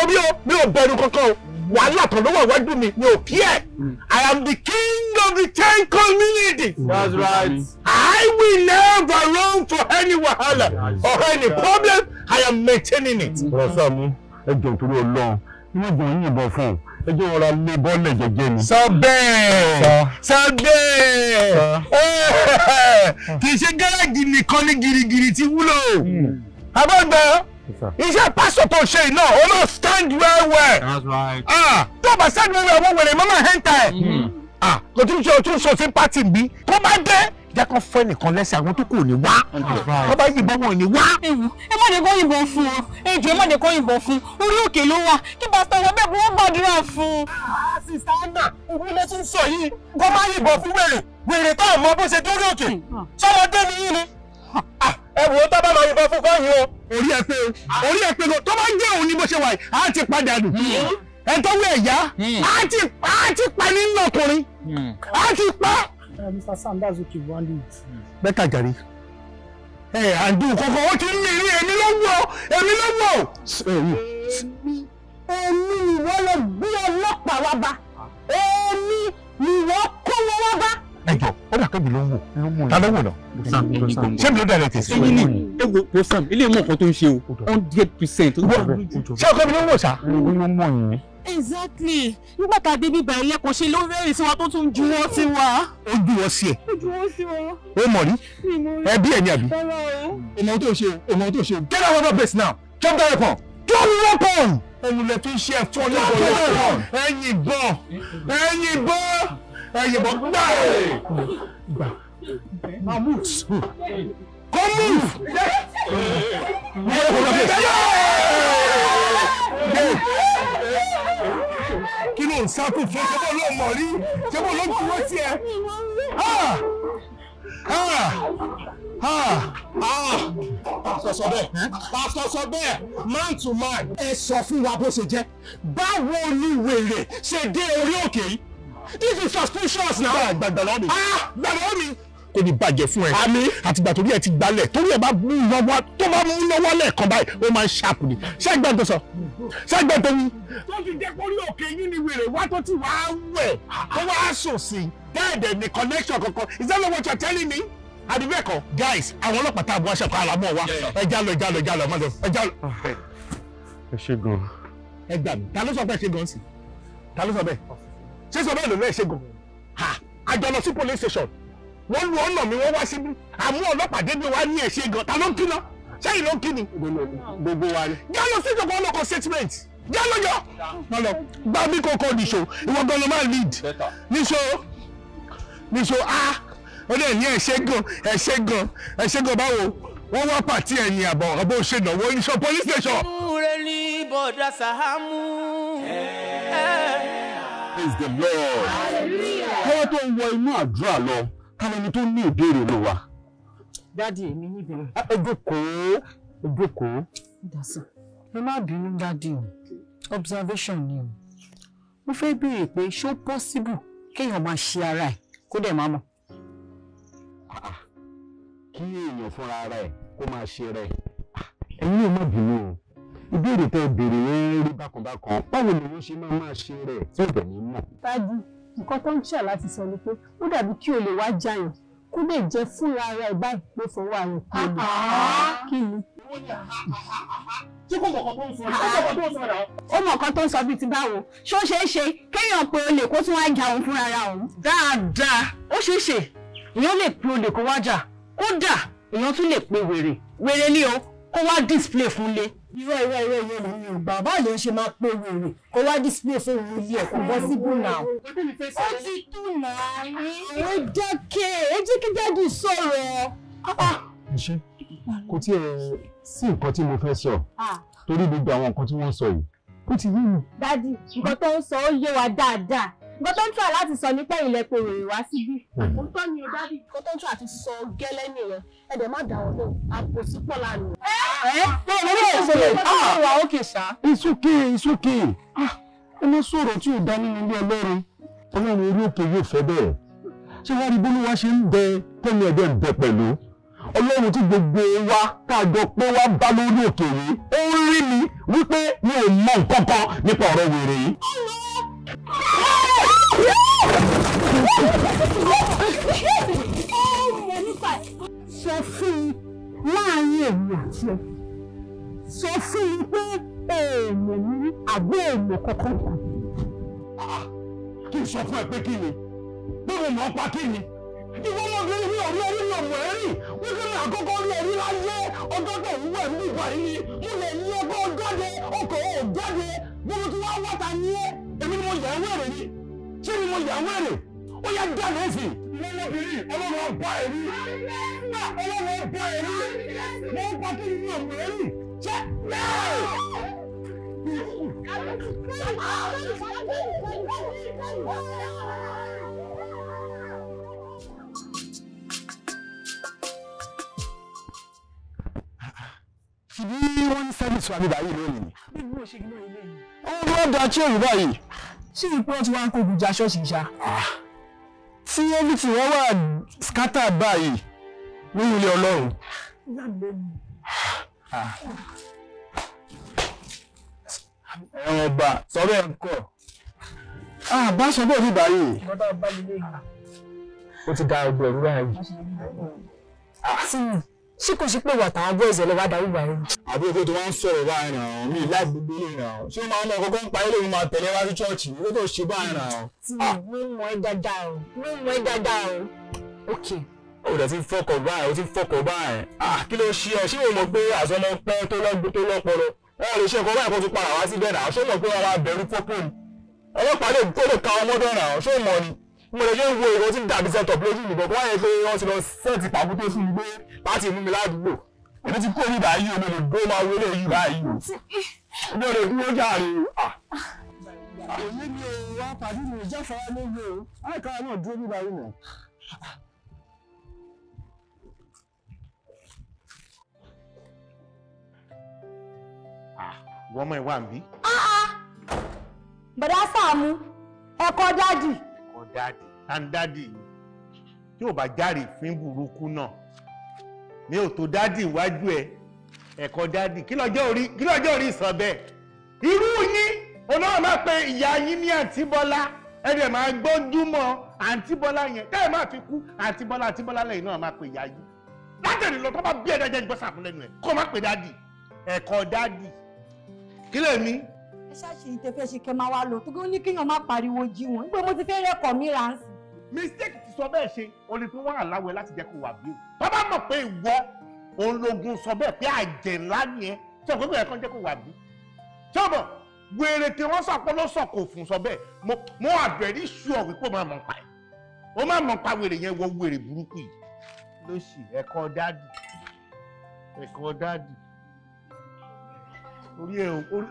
bí o, mi ò bẹ̀rù kankan o. Wàhálà kan ló wà wájú mi ò kí ẹ̀. I am the king of the 10 communities. That's right. I will never run for any wahala or any problem. I am maintaining it. Bọ̀dá Sàámú, ẹ jọ̀ọ́ torí Ọlọ́run, inú ìjọ yín yìnbọn fún un. Ẹ jẹ́ wọn ra lé bọ́ọ̀lẹ̀ jẹ́jẹ́ ni. Sọ bẹ́ẹ̀. Kì í ṣe gáràjì nìkan ní girigiri tí wúlò. Abọ́gbọ́n. Iṣẹ́ pásítọ̀ tó ṣe iná, ó lọ stand well. That's right. Tó bá stand well, wọ́n wèrè mọ́mọ́ hẹ́ńtà ẹ̀. Kò tún ṣe òtún ṣòfin pátì bí. Tó bá dé, jẹ́ kó fẹ́ nìkan lẹ́sẹ̀ àwọn tó kù ní wá. Tó bá yìnbọn wọn ní wá. Ewu, ẹ má lè kó yìnbọn fún ọ. Ẹ jọ̀ọ́ ẹ má lè kó yìnbọn fún. Orí òkè ló wà. Kí Pastor Sobe bí wọ́n gbàdúrà fún. Sísá náà, òun lè tún sọ yìí. Kó má yìnbọn fún wèrè. Wèrè tó àmọ́ bó ṣe dórí òkè. Sọ́mọdé ni yín ni. Ẹ wò ó tó bá lọ yìnbọn fún kọ́yìn o. Orí ẹ pé tó bá jẹ́ òun ní bó ṣe wà yìí, á ti padà nù. Ẹ tó wé ẹ̀yá, á ti pa nínú ọkùnrin. Á ti pa. Mr. Sam, that's okay, one day. Bẹ́tà jàre. àǹdù kọ̀ọ̀kan ó ti ń mi rí èmi lọ́wọ́. Èmi ni wọ́n lọ gbé ọlọ́pàá wá bá. Èmi ni wọ́n kó wọn wá bá. Ẹjọ́ ó dà kẹ́bi ló ń wò. Ta ló wò náà? Ṣé mi ló dà lẹ́tẹ̀ sí? Ẹ wo Sam ilé mọ̀ kan tó ń ṣe o 100%. Ṣé ọkọ mi ló ń wò sá? Exactly. Nígbà tá a dé bíbá ilé kò ṣe ló rẹ́rìn sí wa tó tún ju wọ́n sí wa. Ó ju wọ́n sí ẹ̀. Ó ju wọ́n sí wa. Ó mọ̀ rí? Ẹbí ẹ̀ ni àbí? Ọmọ tó ṣe o. Get out of the base now. Drop that weapon. Drop the weapon. Òun lè tún ṣe ẹ̀fọ́ lọ́wọ́. Ẹ̀yin bọ́. Gbà. Now move. Come move. Kí ló ń sákò fún ṣẹ́bọ̀ ló mọ̀ rí? Ṣẹ́bọ̀ ló dúró sí ẹ? Pastor Sobe, man to man. Ẹ sọ fún wa bó ṣe jẹ́. Báwo ni wèrè ṣe dé orí òkè yìí? This is suspicious now. Gbàgbà lọ́wọ́ mi. Gbàgbà mi. Kò ní bàjẹ́ fún ẹ. Àmín. Àtìgbà torí ẹ ti gbalẹ̀. Torí ẹ bá mú lọ́wọ́ tó bá mú lọ́wọ́ lẹ́ẹ̀kan báyìí, ó máa ń ṣàpù ni. Ṣé ẹgbẹ́ tó sọ? Ṣé ẹgbẹ́ tó wí? Tó fi jẹ́ kórí òkè yín ni wèrè wá tó ti wá wẹ̀. Tó wá sùn sí i. Bẹ́ẹ̀dẹ̀ ni connection kankan. Is that not what you're telling me? Àdìbẹ́kọ̀ guys, àwọn ọlọ́pàá tá a bọ́ aṣọ kan àlámọ́ wa. Ẹ já lọ. Ẹ ṣe gan. Ẹ gbà mí. Ta ló sọ pé ẹ ṣe gan sí? Ta ló sọ bẹ́ẹ̀? Ṣé sọ bẹ́ẹ̀ ló lẹ́ ṣe gan? Àjọ lọ sí police station. Wọ́n lu ọ̀nà mi wọ́n wá síbí. Àmú ọlọ́pàá débi wá ní ẹ̀ṣẹ̀ gan. Ta ló ń kí náà? Ṣẹ́yìn ló ń kí ni? Gbogbo wa ni. Já lọ sí ìjọba ọlọ́kọ̀ statement. Já lọ yọ. Wọ́n lọ gbá mi kókó nìṣó. Ìwọ gan ló máa lead. Nìṣó ó lè ní ẹ̀ṣẹ̀ gan báwo? Wọ́n wá pàtí ẹ̀yìn àbọ̀ ọ̀bọ̀ òṣèlú nìṣó police station. Múre ní bọ̀dá Saamu. Praise the Lord. Káwọ́ tó ń wọ inú àdúrà lọ, ká lẹni tó ní ìbéèrè ló wà. Dádì èmi níbẹ̀rẹ̀. Ẹ jókòó. Dàsán. Ẹ má bínú dádì o. Observation ni o. Mo fẹ́ béèrè pé ṣó possible kéèyàn máa ṣe ara ẹ̀ kó dẹ̀ máa mọ̀. Kí èèyàn fúnra ara ẹ̀ kó máa ṣe rẹ̀. Ẹ̀yin ò má bínú o. Ìbéèrè tẹ́ béèrè yẹn rí bákanbákan. Báwo ni wọ́n ṣe máa ṣe rẹ̀ tí ò dẹ̀ ní mọ̀? Dádì, nǹkan tó ń ṣe láti sọ ni pé ó dàbí kí o lè wá jàyàn kó lè jẹ́ fúnra ara ẹ̀ báyìí pé fọwọ́ àrùn kò lè. Kí ni? Tí kò mọ̀kan tó ń sọ náà. Ó mọ̀kan tó ń sọ bíi ti báwo? Ṣó ṣeé ṣe kéèyàn pé olè kó tún wá jà òun fúnra ara òun? Dáadáa, ó ṣeé ṣe. Èèyàn lè pe olè kó wá jà. Kódà èèyàn tún lè pe wèrè ni o kó wá display fún lé. Irọ́ mi ò gbà. Báwo ló ń ṣe máa pe wèrè kó wá display fún òun ilé ẹ̀ kò bọ́ síbù náà? Ó ti tún náà ní. Ẹ jẹ́ kí dádì sọ̀rọ̀. Ṣé kò tiẹ̀ sí nǹkan tí mo fẹ́ sọ torí gbogbo àwọn nǹkan tí wọ́n sọ yìí ó ti yé mi. Dádì, nǹkan tó ń sọ ó yé wa dáadáa. Nǹkan tó ń try láti sọ nípa ilẹ̀ pé wèrè wá síbí. Òótọ́ ni o dádì, nǹkan tó ń try àti sọ gẹ́lẹ́ nìyẹn. Ẹ dẹ̀ má dà wọ́n lóhùn, àpò sí pọ̀ lánàá. It's okay. Ẹ má sọ̀rọ̀ tí ò dá nínú ilé Ọlọ́run. Ọlọ́run orí òkè yóò fẹ́ bẹ́ẹ̀. Ṣé wàá rí bólúwa ṣe ń bẹ tẹ́mi ẹ̀dẹ̀ ń bẹ pẹ̀lú? Ọlọ́run tí gbogbo wa tá a jọ pé wá bá lórí òkè yìí, ó ń rí mi wípé mi ò mọ nǹkan kan nípa ọ̀rọ̀ wèrè yìí. Sọ fún un láàárín èmi àti ẹ. Sọ fún un pé èèmọ̀ mi rí àbí èèmọ̀ kankan kù. Kí n sọ fún ẹ pé kí ni? Bí mo mọ̀ ọ́ pa kí ni? Ìwọ ọmọbìnrin ní ọ̀rí orí ọmọ ẹ̀rí wípé ní àkọ́kọ́ rí ẹ̀rí láyé ọjọ́ tó ń wẹ̀ ní ìgbà yìí mo lè ní ọgbọ́n jáde ọkọ̀ ò jáde bí mo ti wá wọ́ta ní ẹ́ èmi ni mo yà ń wẹ̀rẹ̀ ni ṣé ni mo yà ń wẹ̀rẹ̀ ó yá jáde sí ọmọbìnrin ọlọ́run ọba ẹ̀rí ọlọ́run ọba ẹ̀rí mo ń pa kí ni ọmọ ẹ̀rí ṣé ṣìbí wọ́n ní sẹ́fíìsì wa nígbà yìí lónìí. Bí mo ṣe gbọ́ ilé yìí. Ó ló da tí òyìnbó báyìí. Ṣé ìpé wọn ti wá ń kó ogun ja ṣọ́ọ̀ṣì ṣá? Tí everything wọ́n wà scattered báyìí nínú ilé Ọlọ́run Ẹ̀wọ̀n ọba sọ́bẹ̀ ń kọ̀. Bá sọ́bẹ̀ ní báyìí. Ó ti da ọgbọ̀n ẹ̀rú báyìí. Ṣé kò sí pé wàtà àwọn boys ẹ̀ lọ wá darí báyìí? Àbí òkè tó wá ń sọ̀rọ̀ báyìí náà, mi láì gbogbo lè náà. Ṣé ó máa ń lọ kọ́kọ́ ń parí lóun máa tẹ̀lé wá sí ṣọ́ọ̀ṣì? Ó tó ṣe báyìí náà. Mo mọ̀ ẹ́ dáadáa o. Okay. Ó dẹ̀ ti fọkọ̀ báyìí, kí ló ṣe ẹ? Ṣé o mọ̀ pé àsọmọ pẹ́ tó lọ́pọlọ? Wọ́n lè ṣe ẹ̀kọ́ báyìí kó tún padà wá sí bẹ́ẹ̀ náà. Ṣé o mọ̀ pé wọ́n máa bẹ̀rù pọ́pọ́ ni? Ọlọ́pàá lè ka ọmọdé náà, ṣé o mọ̀ ni? Mo lè ṣe ń wo ìwọ tí ń dàbí set up lójú ìbọn kó wáyé pé wọ́n ti lọ sẹ́ẹ̀tì pàkúté sí mi pé láti mú mi ládùúgbò. Èmi ti kó ní báyìí o, mo lè dó máa wọlé yìí báyìí o. Mo lè dúró jàre. Èmi ni wá pàdé mi ìjáfara lóye o, àìkára náà dúró ní báyìí nà. Wọ́n mọ̀ ẹ̀ wá ń bí. Bọ̀dá Sàámú, ẹ̀kọ́ dádì. Ẹ̀kọ́ dádì, tá ń dádì yìí. Tí ò bá járe fín burúkú náà, mi ò tó dádì iwájú ẹ̀. Ẹ̀kọ́ dádì, kí lọ́jọ́ orí sọ bẹ́ẹ̀? Irú yín, olóòrùn máa pe ìyá yín ní àǹtí Bọ́lá. Ẹ̀dẹ̀ máa gbójúmọ́ àǹtí Bọ́lá yẹn. Tẹ́lẹ̀ máa fi kú àǹtí Bọ́lá lẹ́yìn náà máa pe ìyá yín. Látẹ̀lẹ̀ lọ tó bá bí ẹ̀dá jẹ́ ìgbọ́sàkún lẹ́nu ẹ̀ kó má pe dádì. Ẹ̀kọ́ dádì. Kí lè mí? Ẹ ṣáàṣì ìtẹ́fẹ́ ṣe kẹ́ máa wá lò tó kí ó ní kéèyàn má pariwo jí wọn nígbà mo ti fẹ́ rẹ́kọ̀ọ́ mi rà ń sìn. Mistake ti sọ bẹ́ẹ̀ ṣe o lè fi wọ́n àláwẹ̀ láti jẹ́ kó wà bí o. Tó bá mọ̀ pé ìwọ òun logun sọ bẹ́ẹ̀ pé àjẹ́ ńlá ni ẹ tí ọ̀gbọ́n bẹ̀rẹ̀ kan jẹ́ kó wà bí. Tí ọmọ wèrè tí wọ́n sọ pé ló sọ kò fún sọ bẹ́ẹ̀ mo àbẹ̀rí ṣú ọ̀ wípé ó máa mọ̀ pa ẹ̀. Ó máa mọ̀ pa wèrè yẹn wọ wèrè burúkú yìí. Lóṣì ẹ̀kọ́ dádì.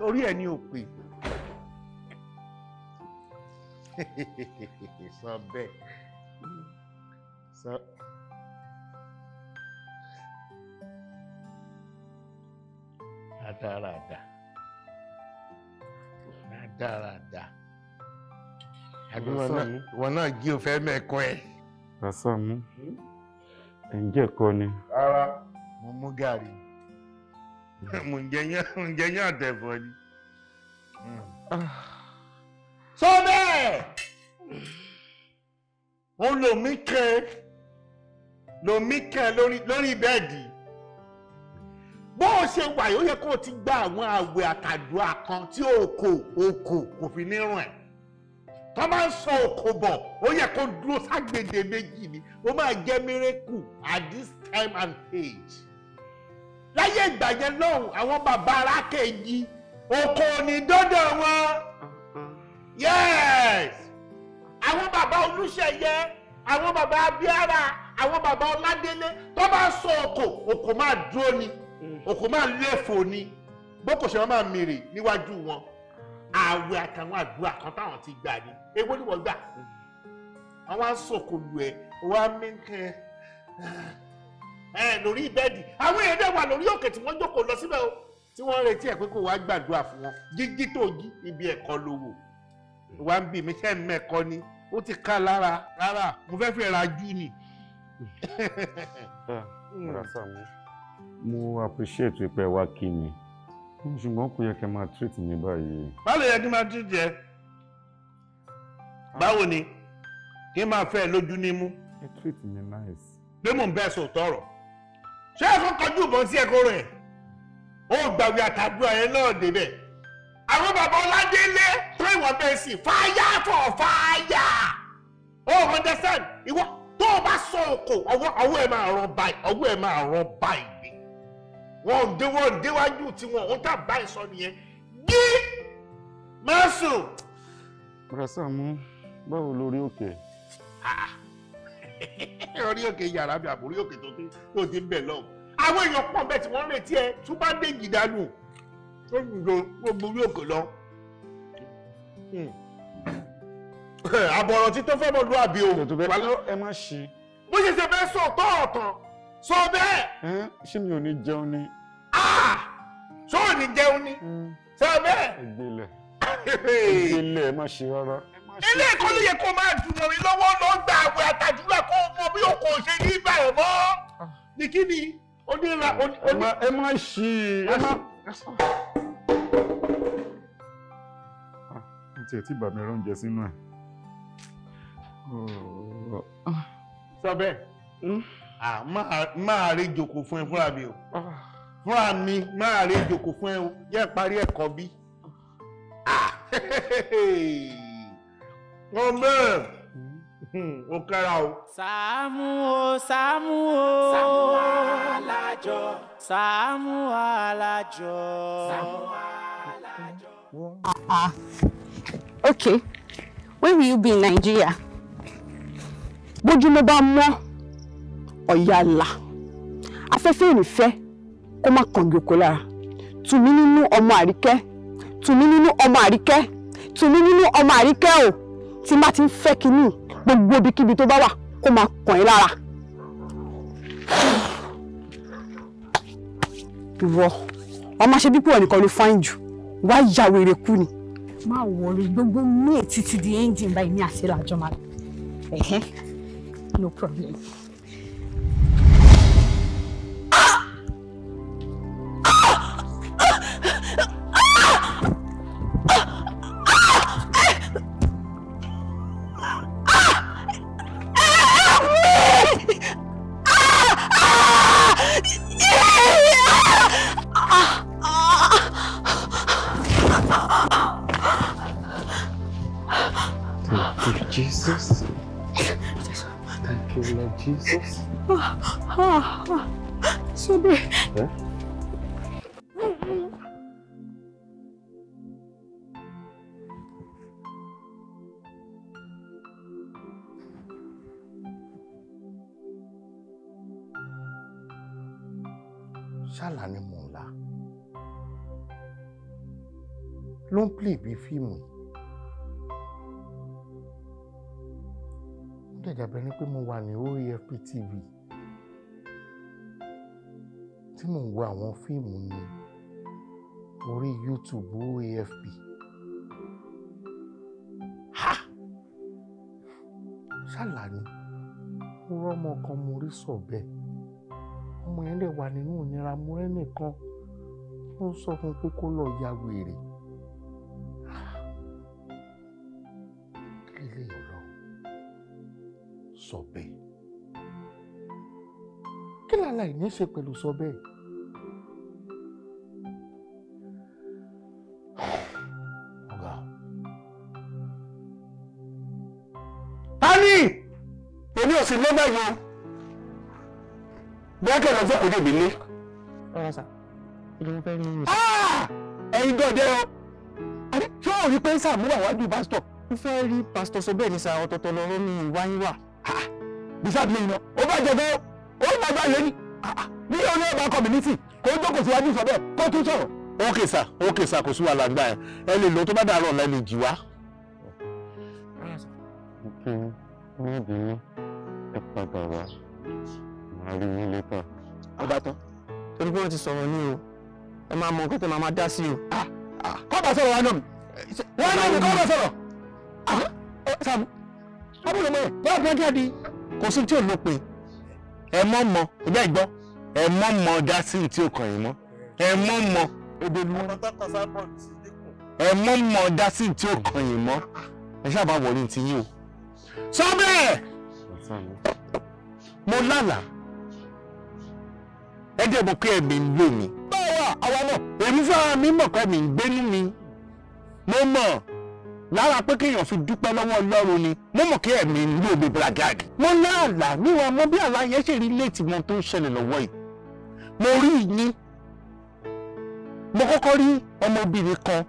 Orí ẹ̀ ní òpè. Sọ bẹ́ẹ̀. Rádaràdà. Ìwọ náà jí o fẹ́ mẹ́kọ́ ẹ̀. Sàámú, ẹ̀ ń jẹ́kọ́ ni. Rárá, mo mú gàrí. Mo ń jẹyán àtẹ̀fọ́ ni. Sọ bẹ́ẹ̀! Ó lomi kẹ́ lórí bẹ́ẹ̀dì. Bó o ṣe wà yóò yẹ kó o ti gba àwọn àwẹ̀ àtàdúrà kan tí òkò kò fi ní rùn ẹ̀. Tó máa ń sọ òkò bọ̀, ó yẹ kó dúró ságbèdè méjì ni. Ó máa jẹ́ miracle at this time and age. Láyé ìgbà yẹn lọ́hùn àwọn bàbá arákejì òkò ní dọ́dọ̀ wọn. Yes! Àwọn bàbá Olúṣẹ̀yẹ, àwọn bàbá Abíárà, àwọn bàbá Ọládélé tó bá sọ òkò máa dúró ni, òkò máa léfò ni, bókò ṣe wọ́n máa mèrè níwájú wọn. Àwẹ̀ àtàwọn àdúrà kan táwọn ti gbà ní. Èwo ni wọ́n gbà? Àwọn asọ̀kò lù ẹ́, wọ́n á mẹ́kẹ́ lórí bẹ́ẹ̀dì. Àwọn èèyàn dẹ̀ wà lórí òkè tí wọ́n jókòó lọ síbẹ̀ o. Tí wọ́n retí ẹ̀ pé kó wá gbàdúrà fún wọn. Jíjí tó jí ibi ẹ̀kọ́ ló wò. Wá ń bì mí ṣe mẹ́kọ́ ni. Ó ti ká lára. Rárá, mo fẹ́ fi ra jú ni. Sàámú, mo appreciate pé wá kí ni. Ṣùgbọ́n kò yẹ kí ẹ máa treat mi báyìí. Báwo yẹ kí n máa treat ẹ? Báwo ni? Kí n máa fẹ́ lójú nímú? Ẹ treat mi nice. Pé mò ń bẹ́ sòótọ́ ọ̀rọ̀. Ṣé ẹ kọ́ kọjú ìbọn sí ẹ̀kọ́ rẹ̀? Ó gbàgbé àtàdúrà yẹn náà débẹ̀. Àwọn bàbá Ọládélé tó ìwọ̀n bẹ́ẹ̀ sí fire for fire. Oh, understand? Ìwọ tó o bá sọ òkò ọwọ́ ẹ̀ máa rán báyìí. Wọ́n déwájú tí wọ́n tà báyìí sọ nìyẹn. Gí! Má sùn! Sàámú, báwo lórí òkè? Orí òkè yàrá mi àbórí òkè tó ti ń bẹ̀ lọ. Àwọn èèyàn pọ̀ bẹ́ẹ̀ tí wọ́n retí ẹ tún bá dé jìdánù. Tó ń lo gbogbo orí òkè lọ. Àbọ̀rọ̀ tí tó fẹ́ mọ̀ lú àbí o. Ẹ má ṣí. Bó ṣe ṣe fẹ́ sọ ọ̀tọ̀ sọ bẹ́ẹ̀. Ṣé mi ò ní jẹun ni? Ṣé ò ní jẹun ni? Sọ bẹ́ẹ̀. Ìgbélẹ̀ ẹ má ṣe rárá. Ilé ẹ̀kọ́ ló yẹ kó máa dùn mọ́ mi lọ́wọ́ lọ gba àwẹ̀ àtàdúrà kó mọ bí o kò ṣe ní ìgbà ẹ̀ mọ́. Ní kí ni? ẹ má ṣí ẹ má. Àti ẹ̀ tí bàmí ẹ̀rọ ń jẹ sínú ẹ̀. Sobe, máa rí jòkó fún ẹ fúnra mi o. Fúnra mi máa rí jòkó fún ẹ o. Jẹ́ parí ẹ̀kọ́ bí. Ọmọ o kára o. Saamu o, Saamu o. Saamu Alajọ. Saamu Alajọ. Saamu Alajọ. Okay, when will you be in Nigeria? Bójúmọ́ bá mọ́ ọ̀yàlà afẹ́fẹ́ ìrìnfẹ́ kó má kàn gòkó lára tù mí nínú ọmọ àríkẹ́ tù mí nínú ọmọ àríkẹ́ tù mí nínú ọmọ àríkẹ́ o tí má ti ń fẹ́ kinní gbogbo ibikíbi tó bá wà kó má kàn ẹ́ lára. Ìwọ ọmọ ṣe bí pé ẹnìkan ló fáìn jù wá ya wèrè kú ni. Má wọrí gbogbo mú títí di engine báyìí ní àṣẹ làjọ máa. No problem. Thank you, Jesus. Thank you, Lord Jesus. Sobe. Ṣàlà ni mò ń là. Ló ń play bí fíìmù. Ó dẹ̀ dàbí ẹni pé mo wà ní OAFP TV. Tí mò ń wo àwọn fíìmù ní orí YouTube OAFP. Ha! Ṣàlà ni. Mo rọ́mọ kan mo rí Sobe. Ọmọ yẹn lè wà nínú ìnira mo rẹ́ nìkan. Ó sọ fún pé kó lọ ya wèrè. Ilé Ọlọ́run. Sobe. Kí lálá ìní ṣe pẹ̀lú Sobe? Ọ̀gá. Tani! Èmi ò sì lọ́gbà yẹn. Bẹ́ẹ̀kẹ́ lọ fẹ́ òde ìbílẹ̀. Ọ̀rọ̀ sà, ìlú mo fẹ́ rí yín. Ẹ̀yin gọ́dẹ̀ o. Ṣé o rí pé Saamu wà wájú pásítọ̀? Mo fẹ́ rí Pastor Sobe ní sa ọ̀tọ̀ọ̀tọ̀ lọ́rọ́ mi ìwáyín wà. Bísàbí lẹ́yìn náà, ó bá jẹ gan, ó máa gbà lé ní. Ní ọ̀nà ọba community, kò ń jókòó síwájú Sobe, kó tún sọ̀rọ̀. Okay sir, kò sí wàhálà gbà ẹ̀. Ẹ lè lọ tó bá dàrọ̀ ọ̀la ẹ lè jì wá. Ní ìdílé, ẹ padà wá. Màá rí yín létà. Ọba tán, torí pé wọ́n ti sọ̀rọ̀ ní o, ẹ máa mọ nǹkan tẹ́ máa dá sí o. Kọ́ bá sọ̀rọ̀ wa náà mi. Wọ́n náà mi kọ́ bá sọ̀rọ̀. Saamu, abúlé mọ́ ẹ̀, wọ́n á bí di. Kò sí tí ò lópin. Ẹ mọ́ mọ́, ìgbà ìgbọ́. Ẹ mọ́ mọ́ dá sí tí ò kàn yín mọ́. Ẹ mọ́ mọ́. Ẹ mọ́ mọ́ dá sí tí ò kàn yín mọ́. Ẹ ṣáà bá wọlé ti yín o. Sobe! Mo lálàá. Ẹ dẹ̀ mọ̀ pé ẹ̀mí ń lò mí. Báwa àwa náà, èmi fúnra mi mọ̀ pé ẹ̀mí ń gbénú mi. Mo mọ̀ lára pé kéèyàn fi dúpẹ́ lọ́wọ́ Ọlọ́run ni. Mo mọ̀ kí ẹ̀mí ń lò mí bragadi. Mo lálàá níwọ̀n mọ bí àlá yẹn ṣe rí léètì mọ tó ń ṣẹlẹ̀ lọ́wọ́ yìí. Mo rí yín. Mo kọ́kọ́ rí ọmọbìnrin kan.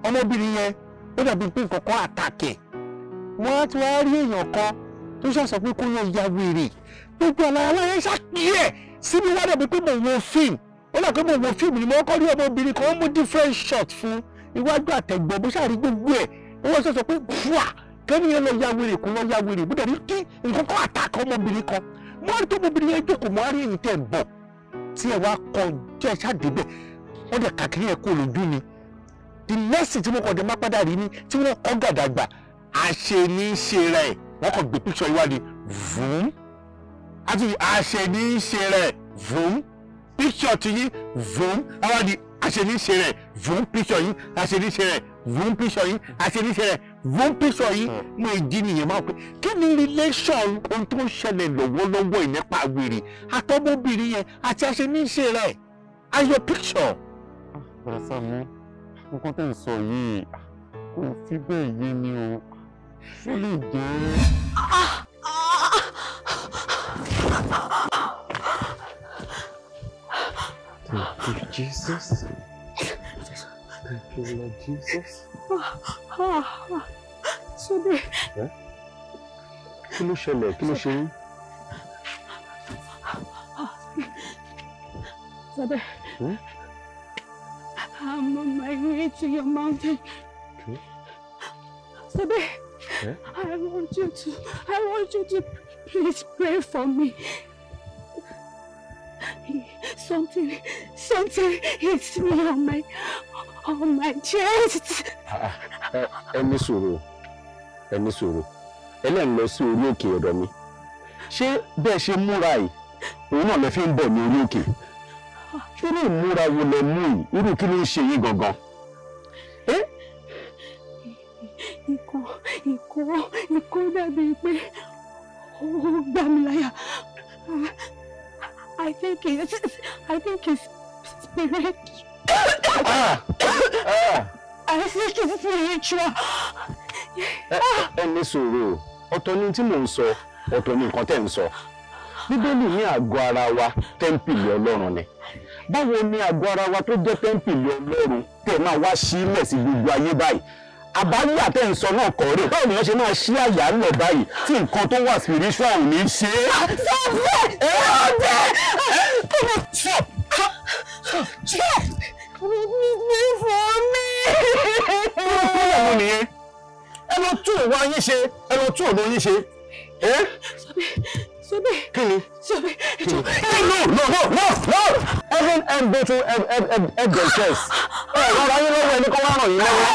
Ọmọbìnrin yẹn ó dàbí pé nǹkan kan àtàkẹ́. Wọ́n á ti wá rí èèyàn kan tó ṣàṣọ pé kó lọ ya wèrè. Gbogbo aláyẹ ṣàkíyè síbi wá dàbí pé mo wo fíìmù. Ó dàbí pé mo wo fíìmù ni mo kọ́ rí ọmọbìnrin kan ó mú different shot fún iwájú àtẹ̀gbọ́n bó ṣàrí gbogbo ẹ̀. Ó wọ́n sọ pé fúà kẹ́ni yẹn lọ ya wèrè kó lọ ya wèrè bó dàbí kí nǹkan kan àtàkọ́ ọmọbìnrin kan. Mo rí tó ọmọbìnrin yẹn jókòó mo rí èyí tẹ̀ ń bọ̀ tí ẹ wá kọ jẹ́ ṣàdébẹ̀. Wọ́n dẹ̀ kàkiri ẹ̀ kó lójú mi. The next thing tí mo kọ̀ dé má padà rí ni tí wọ́n kọ́ gàdàgbà àṣeníṣe rẹ̀ wọ́n kàn gbé píṣọ ìwádìí vùún àti àṣeníṣe rẹ̀ vroom picture ti yín vroom àwa di àṣeníṣe rẹ̀ vroom picture yín àṣeníṣe rẹ̀ vroom picture yín àṣeníṣe rẹ̀ vroom picture yín mo ìdí nìyẹn máa pé kí ni relation ohun tó ń ṣẹlẹ̀ lọ́wọ́lọ́wọ́ ìnípa wèrè àtọmọbìnrin yẹn àti àṣeníṣe rẹ̀ and your picture. Bọ̀dá Saamu nǹkan tẹ́ ń sọ yìí kò fi bẹ́ẹ̀ yé mi o ṣó lè jẹ́. Thank you, Jesus. Thank you, Lord Jesus. Sobe. Kí ló ṣẹlẹ̀? Kí ló ṣe yín? Sobe. I'm on my way to your mountain. Okay. Sobe. Yeah? I want you to please pray for me. Something hits me on my chest. Ẹni sùúrù. Ẹlẹ́n lọ sí orí òkè ọ̀dọ̀ mi. Ṣé bẹ́ẹ̀ ṣe múra yìí? Òun náà lè fi ń bọ̀ ní orí òkè. Irú ìmúra wo lẹ mú yìí? Irú kí ló ń ṣe yín gangan? Ikọ́ dàbí pé ó gbá mi láyà. I think it's spiritual. I think it's spiritual. Ẹni sùúrù. Ọ̀tọ̀ ni tí mò ń sọ, ọ̀tọ̀ ni nǹkan tẹ́ ń sọ. Bíbélì ní àgọ́ ara wa tẹ́ḿpìlì Ọlọ́run ni. Báwo ni àgọ́ ara wa tó jẹ́ tẹ́ḿpìlì Ọlọ́run tẹ́ máa wá sílẹ̀ sí gbogbo ayé báyìí? Àbáyé àtẹ̀ ń sọ náà kọ̀ rè. Báwo ni wọ́n ṣe máa ṣí àyà ńlẹ̀ báyìí tí nǹkan tó wà spiritual ò ní ṣe é? Ẹ lọ tún òwò ayé ṣe, ẹ lọ tún òwò yín ṣe. Sobe. Kí ni? Sobe. No. Everyone go to help themselves. Ọ̀rọ̀ ayé lọ́wọ́ ẹni kọ́ wá ràn yín lọ́wọ́.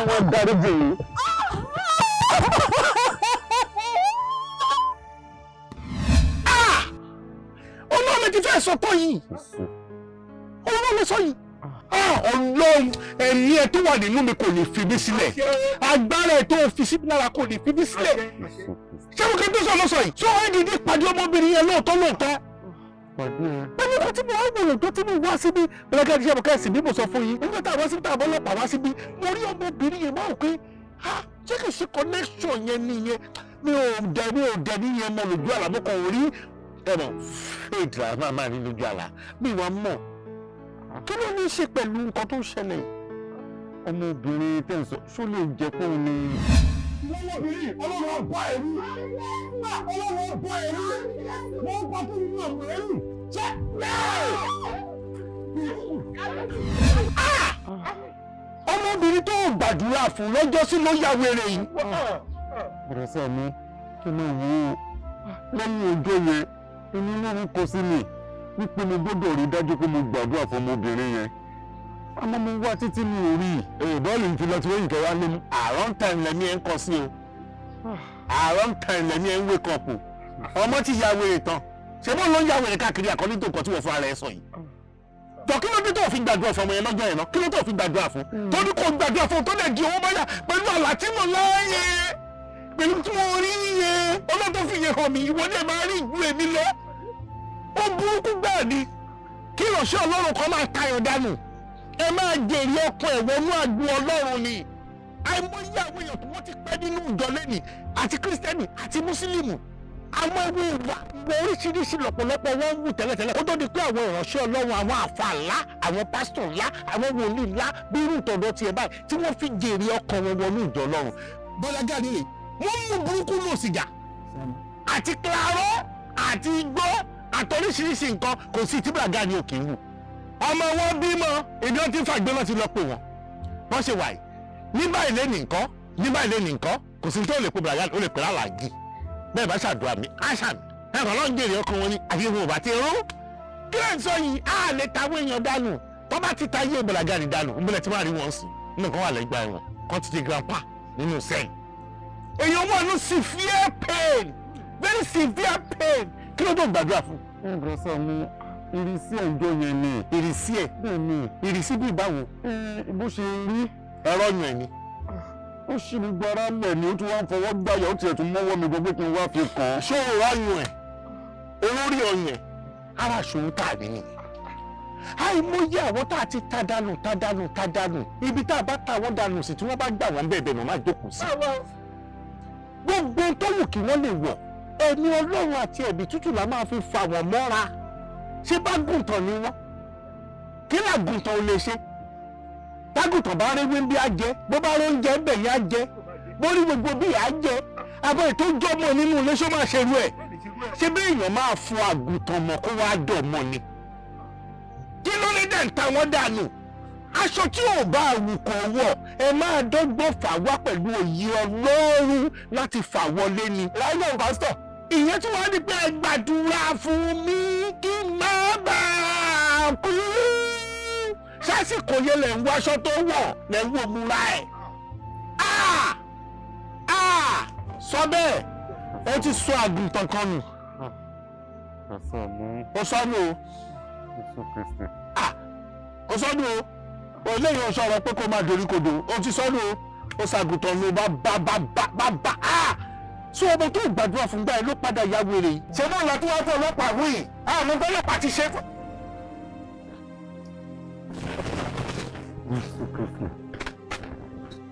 Wọ́n darí jù yín. Ọlọ́run ti fẹ́ sọ tán yìí. Ọlọ́run sọ yìí. Ọlọ́run ẹ̀mí ẹ tó wà nínú mi kò lè fi mí sílẹ̀. Agbára ẹ tó fi sí lára kò lè fi mí sílẹ̀. Ṣé mo kẹ́ tó sọ lọ́sọ̀ yìí? Ṣé wọ́n dìde pàdé ọmọbìnrin yẹn lóòótọ́? Pẹ̀lú kó tí mo wá wòrò tó tí mo wá síbí bẹ́lẹ́kẹ́ iṣẹ́ mo kẹ́sì bí mo sọ fún yín. Nígbà tá a wá síbi tá a bọ́ ọlọ́pàá wá síbí, mo rí ọmọbìnrin yẹn máa wò pé ṣé kìí ṣe connection yẹn nìyẹn. Mi ò dẹ̀ níyẹn mọ lójú àlá mo kàn rí ẹ̀mọ̀ fèdè máa ní lójú àlá. Mi wá mọ̀. Kí ló ní í ṣe pẹ̀lú nǹkan tó ń ṣẹlẹ̀? Ọmọbìnrin tẹ́ ń sọ ṣó lè jẹ́ pé òun ni. Ọmọbìnrin Ọlọ́run ọba ẹ̀rú. Ọlọ́run ọba ẹ̀rú. Wọ́n gbà tó nínú ọ̀pọ̀ ẹ̀rú. Ṣé ọmọbìnrin tó gbàdúrà fún lọ́jọ́ sí ló yà wèrè yìí. Bọ̀dá Saamu kí ló wù ú lẹ́yìn ọjọ́ yẹn inú lórí kọ sí mi wípé mo gbọ́dọ̀ rí dájú pé mo gbàdúrà fún ọmọbìnrin yẹn. Àmọ́ mo wá títí mi ò rí i. Bọ́ọ̀lù ń fi lọ tí wọ́n yìí kẹ́ wá lé mú. Àárọ̀ time lẹ́mí ẹ̀ ń kọ sí o. Àárọ̀ time lẹ́mí ẹ̀ ń wake up o. Ọmọ ti ya wèrè tán. Ṣé bó ló ń ya wèrè káàkiri àkọ́lé tó kọ́ tí wọ́n fún ara ẹ̀ sọ yìí? Jọ kí ló dé tó fi gbàdúrà fún ọmọ yẹn lọ́jọ́ yẹn náà? Kí ló tó fi gbàdúrà fún? Tó ní kò gbàdúrà fún tó lè di owó mọ́yà pẹ̀lú àlá tí mo láàyè. Pẹ̀lú tí mo rí yẹn. Ọlọ́dún fi yẹn hàn mí, ìwọ náà máa rí ìjú èmi lọ. Ó burúkú gbáà ni. Kí ìránṣẹ́ Ọlọ́run kan máa tayọ̀ dànù. Ẹ máa jèrè ọkàn ẹ̀ wọnú àgbo Ọlọ́run ni. Àìmọye àwọn èèyàn tó wọ́n ti pẹ́ nínú ìjọ lẹ́nìí àti Kírísítẹ́nì àti Mùsùlùmí. Àwọn ewu ìwà oríṣiríṣi lọ́pọ̀lọpọ̀ wọ́n ń wù tẹ́lẹ̀tẹ́lẹ̀. Ó tó di pé àwọn ìránṣẹ́ Ọlọ́run, àwọn àfáà ńlá, àwọn pásítọ̀ ńlá, àwọn wòlíì ńlá bí irú ìtọ́dọ̀ tiẹ̀ báyìí tí wọ́n fi jèrè ọkàn wọn wọnú ìjọ Ọlọ́run. Bọ́lá Gani rè wọ́n mú burúkú lò sìgá àti kílárọ́ àti igbó àtọ́ríṣiríṣi nǹkan kò sí tí Bọ́lá Gani ò kì í wù. Ọmọ wọn bímọ èdè wọn ti ń fàgbé lọ ti lọ pè wọn. Wọ́n ṣe wàyí ní báyìí lé nìkan kò sí tó lè pe Bọ́lá Gani ó lè pè lálàájì. Bẹ́ẹ̀ bá ṣàdúrà mi àṣà mi ẹ̀rọ lọ́n jèrè ọkàn wọn ni àfihàn òbá ti rú. Kí ló ń sọ yìí á lè tawé èèyàn dànù tó bá ti ta yé Bọ́lá Gani dànù ìbílẹ̀ tí wọ́n rí wọn sí nǹkan wà lẹ́gbàá wọn kan ti di grandpa nínú sẹ́yìn. Èèyàn wà ní severe pain, very severe pain. Kí ló tó gbàdúrà fún? Bùrọ̀ Sàámú, ìrísí ẹ̀jọ́ yẹn ni. Ìrísí ẹ̀? Bẹ́ẹ̀ ni. Ìrísí bí báwo? Bó ṣe rí. Ẹ̀rọ yàn ẹ̀ ni. Ó ṣì ní gbára lẹ̀ ni ó tún wá ń fọwọ́ gbáyà ó tiẹ̀ tún mọ́wọ́ mi gbogbo kí n wá fi kàn án. Ṣé o wá yàn ẹ̀? Olórí ọyàn ara ṣòro tà ní nìyẹn. Àìmọye àwọn tá a ti ta dànù ibi tá a bá ta wọ́n dànù sí tí wọ́n bá gbà wọ́n bẹ̀bẹ̀ náà má jókòó sí. Gbogbo tó wù kí wọ́n lè wọ̀ ẹni Ọlọ́run àti ẹ̀bí tútù la máa fi fà wọ́n mọ́ra. Ṣé bá gùntàn ni wọ́n? Kí làgùntàn ò lè ṣe? Tágùntàn bá rí wíńbí á jẹ, bó bá rí oúnjẹ ń bẹ̀ yá jẹ, bó rí gbogbo bí á jẹ, àbọ̀ ètò jọmọ nínú ilé ṣó máa ṣerú ẹ̀. Ṣé bí èèyàn máa fún àgùntàn mọ̀ kó wá dọ̀mọ ni? Kí ló lè dẹ̀ ń ta wọ́n dànù? Aṣọ tí ò bá àwùkọ̀ wọ̀ ẹ máa dọ́gbọ́n fà wá pẹ̀lú òye Ọlọ́run láti fà wọlé ni. Láìlọ́ pásítọ̀, ìyẹn tí wọ́n á ní pé ẹ gbàdúrà fún mi kí n má bàa kú. Sásìkò yẹn lẹ̀ ń wọ aṣọ tó wọ̀ lẹ̀ ń wò múra ẹ̀. Sọ bẹ́ẹ̀, ó ti sọ àgùntàn kan nù. Ó sọnù o. Ó sọnù o. Eléyìí ó sọ̀rọ̀ pé kó máa dorí kodò. Ó ti sọnù o. Ó ṣàgùntàn ló bá. Sọ ọmọ tó gbàdúrà fún gbà ẹ ló padà ya wèrè. Ṣé náà lọ tí wọ́n fọ ọlọ́pàá wí? Àwọn ọmọ ọlọ́pàá ti ṣe fún.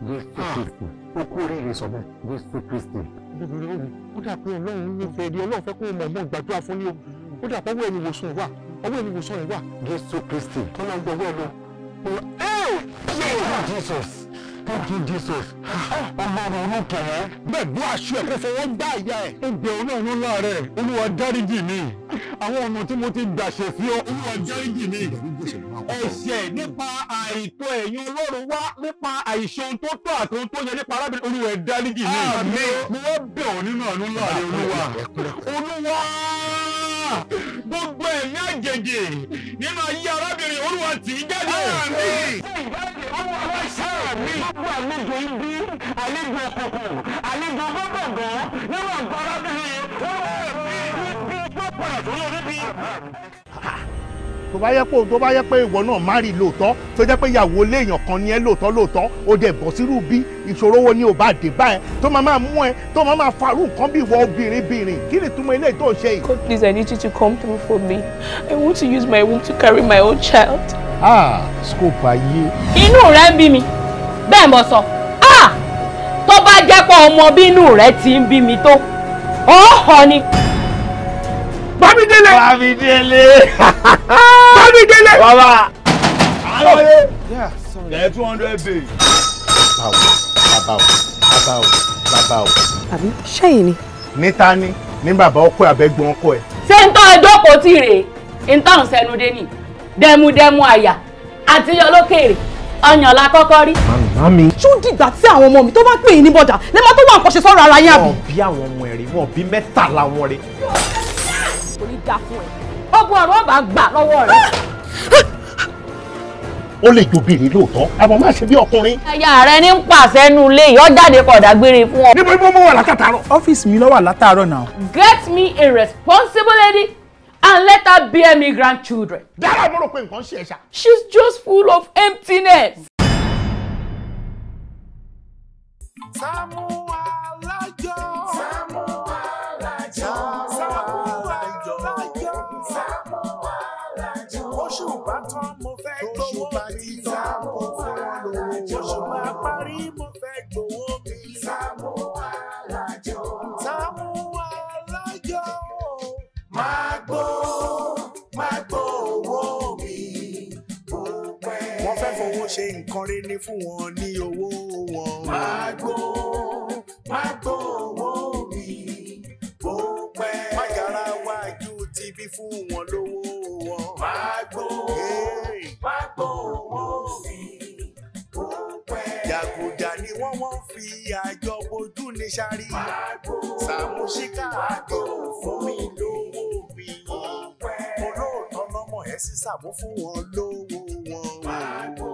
Jésù Kristi. Ó kú oríire sọ bẹ́ẹ̀. Jésù Kristi. Ó dà pé Ọlọ́run nífẹ̀ẹ́ ni Ọlọ́run fẹ́ kó mọ̀ ọmọ gbàdúrà fún ni o. Ó dà pé ọwọ́ ẹni wòsàn wà. Ọwọ́ ẹni wòsàn rẹ̀ wà. Jésù Kristi. Tọ́lá ń gbọ́wọ́ lọ. Jesus. Thank you, Jesus. Ọlọ́run ló kẹ̀ẹ́. Bẹ́ẹ̀ bú aṣọ ẹ̀ kó fọwọ́ gbá ìyá ẹ̀. Ẹgbẹ́ Ọlọ́run láàárẹ̀, Olúwa dáríjì mi. Àwọn ọ̀nà tí mo ti gbà ṣe sí ọ, Olúwa dáríjì mi. Ẹ̀ṣẹ̀ nípa àìtọ́ ẹ̀yin Ọlọ́run wá nípa àìṣeun tó tọ́ àti ohun tó yẹ nípa arábìnrin Olúwa dáríjì mi. Mo wá bẹ̀ ọ́ nínú àánú láàárẹ̀ Olúwa. Olúwa! Gbogbo ẹ̀mí àjèjì nínú ayé arábìnrin Olúwa tì í jáde. Gbogbo àlejò ibi, àlejò òkùnkùn, àlejò gbọ́gbọ̀gbọ́ nínú àgbà arábìnrin Olúwa bí gbọ́pọ̀ àtúnyẹ níbi. Tó bá yẹ pé ìwọ náà má rí lóòótọ́ tó jẹ́ pé ìyàwó léèyàn kan ni ẹ lóòótọ́ ó dẹ̀ bọ̀ sírú bí ìṣòro wo ni ò bá dé báyẹn tó máa mú ẹ tó máa farú nǹkan bí ìwọ obìnrin kí ni túmọ̀ eléyìí tó ṣe yìí. God, please, I need you to come through for me. I want to use my womb to carry my own child. Scope ayé. Inú rẹ̀ ń bí mi bẹ́ẹ̀ mo sọ tó bá jẹ́ pé ọmọ bínú rẹ̀ ti ń bí mi tó ọ̀họ́ ni. Bámidélé. Bàbá. Àlọ́yé. Get 200 bay. Bàbá o. Àbí ṣẹ́yìn ni. Níta ni ní bàbá ọkọ ẹ̀ àbẹ́gbọ́n ọkọ ẹ̀. Ṣé ń tọ́ ẹjọ́ kò tí rèé? Ń tọ́ ìṣẹ́nu dé nì. Dẹmudẹmu àyà àti yọlókèrè. Ọyàn la kọ́kọ́ rí. Mami. Ṣó dìgbà tí àwọn ọmọ mi tó bá pè é ní bọ́dà lè máa tó wà nǹkan ṣe sọ́rọ̀ ara yín àbí. Wọ́n bí àwọn ọmọ ẹ̀rí wọ́n bí 13 wọn rí. Kò ní dá fún ẹ. Ọgbọ́n ọ̀rọ̀ ọba gbà lọ́wọ́ rẹ̀. Ó lè jobìnrin lóòótọ́ àmọ́ má ṣe bí ọkùnrin. Ẹ̀yà rẹ ní ń pàṣẹ nu ilé yìí ó jáde kọ̀dà gbére fún ọ. Níbo mo wà látàárọ̀. Ọ́fíìsì mi ló wà látàárọ̀ náà. Get me a responsible lady and let her bear me grandchildren. Dára mo rò pé nǹkan ṣe ẹ̀ ṣá. She's just full of emptiness. Saamu Alaju. Saamu Alaju. Saamu Alaju. Saamu Alaju. Oṣù bá tán mo fẹ́ gbowó mi. Saamu Alaju. Oṣù bá parí mo fẹ́ gbowó mi. Saamu Alaju. Saamu Alaju. Máa gbó owó mi. Wọ́n fẹ́ fowó ṣe nǹkan rere fún wọn ní owó wọn. Máa gbó owó mi. Bó pẹ́. Má yára wájú tibí fún wọn lówó wọn. Máa gbó owó mi. Bó pẹ́. Jàgùjà ni wọ́n fi àjọ bojú ní sáré. Máa gbó Saamu ṣíkà àjọ fún mi lówó mi. Olóòótọ́ lọ́mọ ẹ̀ sí Saamu fún wọn lówó wọn.